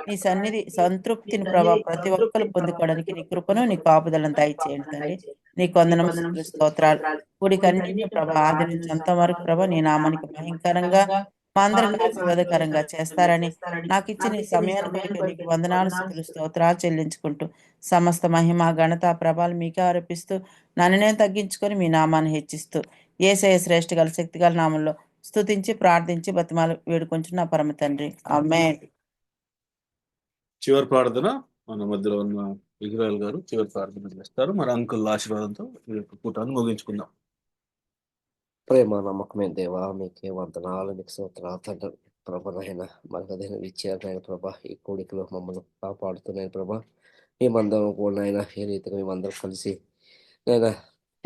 నీ సన్నిధి సంతృప్తిని ప్రభా ప్రతి ఒక్కరు పొందుకోవడానికి నీ కృపను నీ కాపుదలను దయచేయండి తండ్రి. నీ కొందనం స్తోత్రాలు. గుడికన్నిటిని ప్రభా ఆది నుంచి అంతవరకు ప్రభా నీ నామానికి భయంకరంగా మా అందరికి ఆశీర్వాదకరంగా చేస్తారని నాకు ఇచ్చిన ఈ సమయాన్ని బట్టి నీకు వందనాలు స్తుతులు స్తోత్రాలు చెల్లించుకుంటూ సమస్త మహిమ ఘనత ప్రభావాలు మీకే ఆరోపిస్తూ నన్ను నేను తగ్గించుకొని మీ నామాన్ని హెచ్చిస్తూ యేసయ్య శ్రేష్ఠ గల శక్తి గల నామంలో స్తుతించి ప్రార్థించి బతిమాలు వేడుకుంటున్న పరమ తండ్రి ఆమేన్. చివరి ప్రార్థన మన మధ్యలో ఉన్న ఇజ్రాయల్ గారు చివరి ప్రార్థన చేస్తారు. మరి అంకుల్ ఆశీర్వాదంతో ఈ యొక్క కూటాన్ని ముగించుకుందాం. ప్రేమ నమ్మకమే దేవా, మీకే వందనాలు, మీకు స్తోత్రాలు తండ్రి. ప్రభా నాయన మనకు అదే ఇచ్చారు నాయన ప్రభా. ఈ కోడికలో మమ్మల్ని కాపాడుతున్నాయి ప్రభా. మేమందరం కూడా నాయన ఏ రీతిగా మేమందరం కలిసి నేను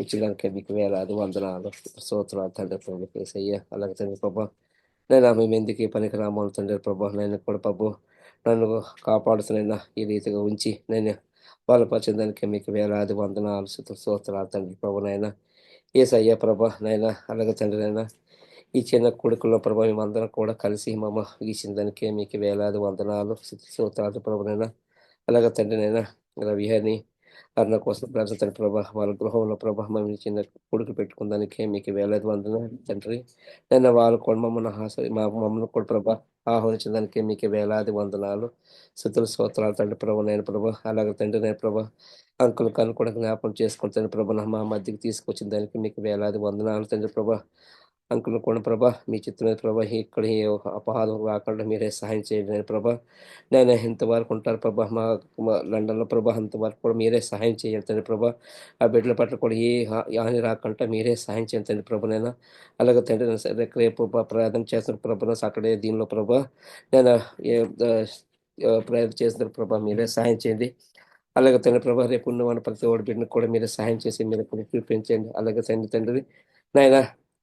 ఇచ్చడానికి మీకు వేలాది వందనాలు స్తోత్రాలు తండ్రి ప్రభు యేసయ్య. అలాగే తండ్రి ప్రభా నేను మేము ఎందుకు ఈ పనికి రామాలు తండ్రి ప్రభా. నేను కూడా ప్రభు నన్ను కాపాడుతున్నా ఈ రీతిగా ఉంచి నేను బలపరిచేదానికి మీకు వేలాది వందనాలు స్తోత్రాలు తండ్రి ప్రభు నాయన యేసయ్య ప్రభా నాయన. అలాగే తండ్రి నాయన ఈ చిన్న కొడుకుల్లో ప్రభా మేమందరం కూడా కలిసి మమ్మ గీసిన దానికి మీకు వేలాది వందనాలు స్తోత్రాలు ప్రభు నాయన. అలాగే తండ్రి నాయన రవి అని అన్న కోసం ప్రార్థన ప్రభా, వాళ్ళ గృహంలో ప్రభా మేము చిన్న కొడుకు పెట్టుకుందానికి మీకు వేలాది వందనాలు తండ్రి. నేను వాళ్ళు కూడా మమ్మల్ని కూడా ప్రభా ఆహ్వానించడానికి మీకు వేలాది వందనాలు స్తుతులు స్తోత్రాలు తండ్రి ప్రభు నేను ప్రభా. అలాగే తండ్రి నేను ప్రభా అంకుల్ కను కూడా జ్ఞాపకం చేసుకుంటాను ప్రభా. మా మధ్యకి తీసుకొచ్చిన దానికి మీకు వేలాది వందనాలు తండ్రి ప్రభా. అంకుల్ కూడా ప్రభా మీ చిత్రమైన ప్రభా ఇక్కడ ఏ అపహాదం రాకుండా మీరే సహాయం చేయండి నేను ప్రభా. నేను ఎంతవరకు ఉంటారు ప్రభా మా లండన్లో ప్రభా అంతవరకు కూడా మీరే సహాయం చేయండి తండ్రి ప్రభా. ఆ బిడ్డల పట్ల కూడా ఏ హాని రాకుండా మీరే సహాయం చేయండి తండ్రి ప్రభు నేను. అలాగే తండ్రి సరే రేపు ప్రయాణం చేస్తున్న ప్రభా అక్కడే దీనిలో ప్రభా నేను ప్రయత్నం చేస్తున్న ప్రభా మీరే సహాయం చేయండి. అలాగే తండ్రి ప్రభా రేపు ఉన్న మన ప్రతి ఒక్కటి బిడ్డను కూడా మీరే సహాయం చేసి మీరు చూపించండి. అలాగే తండ్రి నాయన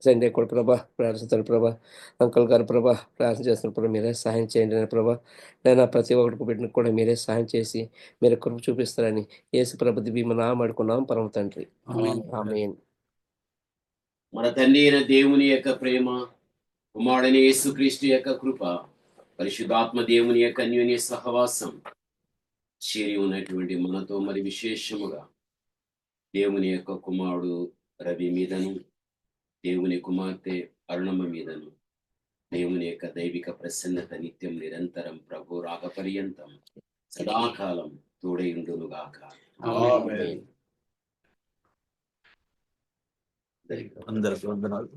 సండే కూడా ప్రభా ప్రార్థిస్తాను ప్రభా. అంకుల్ గారు ప్రభా ప్రార్థన చేస్తున్న ప్రభా మీరే సహాయం చేయండి నేను ప్రభా. నేను ప్రతి ఒక్కరికి బిడ్డను కూడా మీరే సహాయం చేసి మీరు కృప చూపిస్తారని యేసు ప్రభు దివ్య నామడుకున్నాం పరమ తండ్రి ఆమేన్. మన తండ్రి అయిన దేవుని యొక్క ప్రేమ, కుమారుడైన యేసుక్రీస్తు యొక్క కృప, పరిశుద్ధాత్మ దేవుని యొక్క అన్యోన్య సహవాసం చేరి ఉన్నటువంటి మనతో మరి విశేషముగా దేవుని యొక్క కుమారుడు రవి మీదను, దేవుని కుమార్తె అరుణమ్మ మీదను దేవుని యొక్క దైవిక ప్రసన్నత నిత్యం నిరంతరం ప్రభు రాక పర్యంతం సదాకాలం తోడైండునుగాక. ఆమేన్. అందరికీ వందనాలు.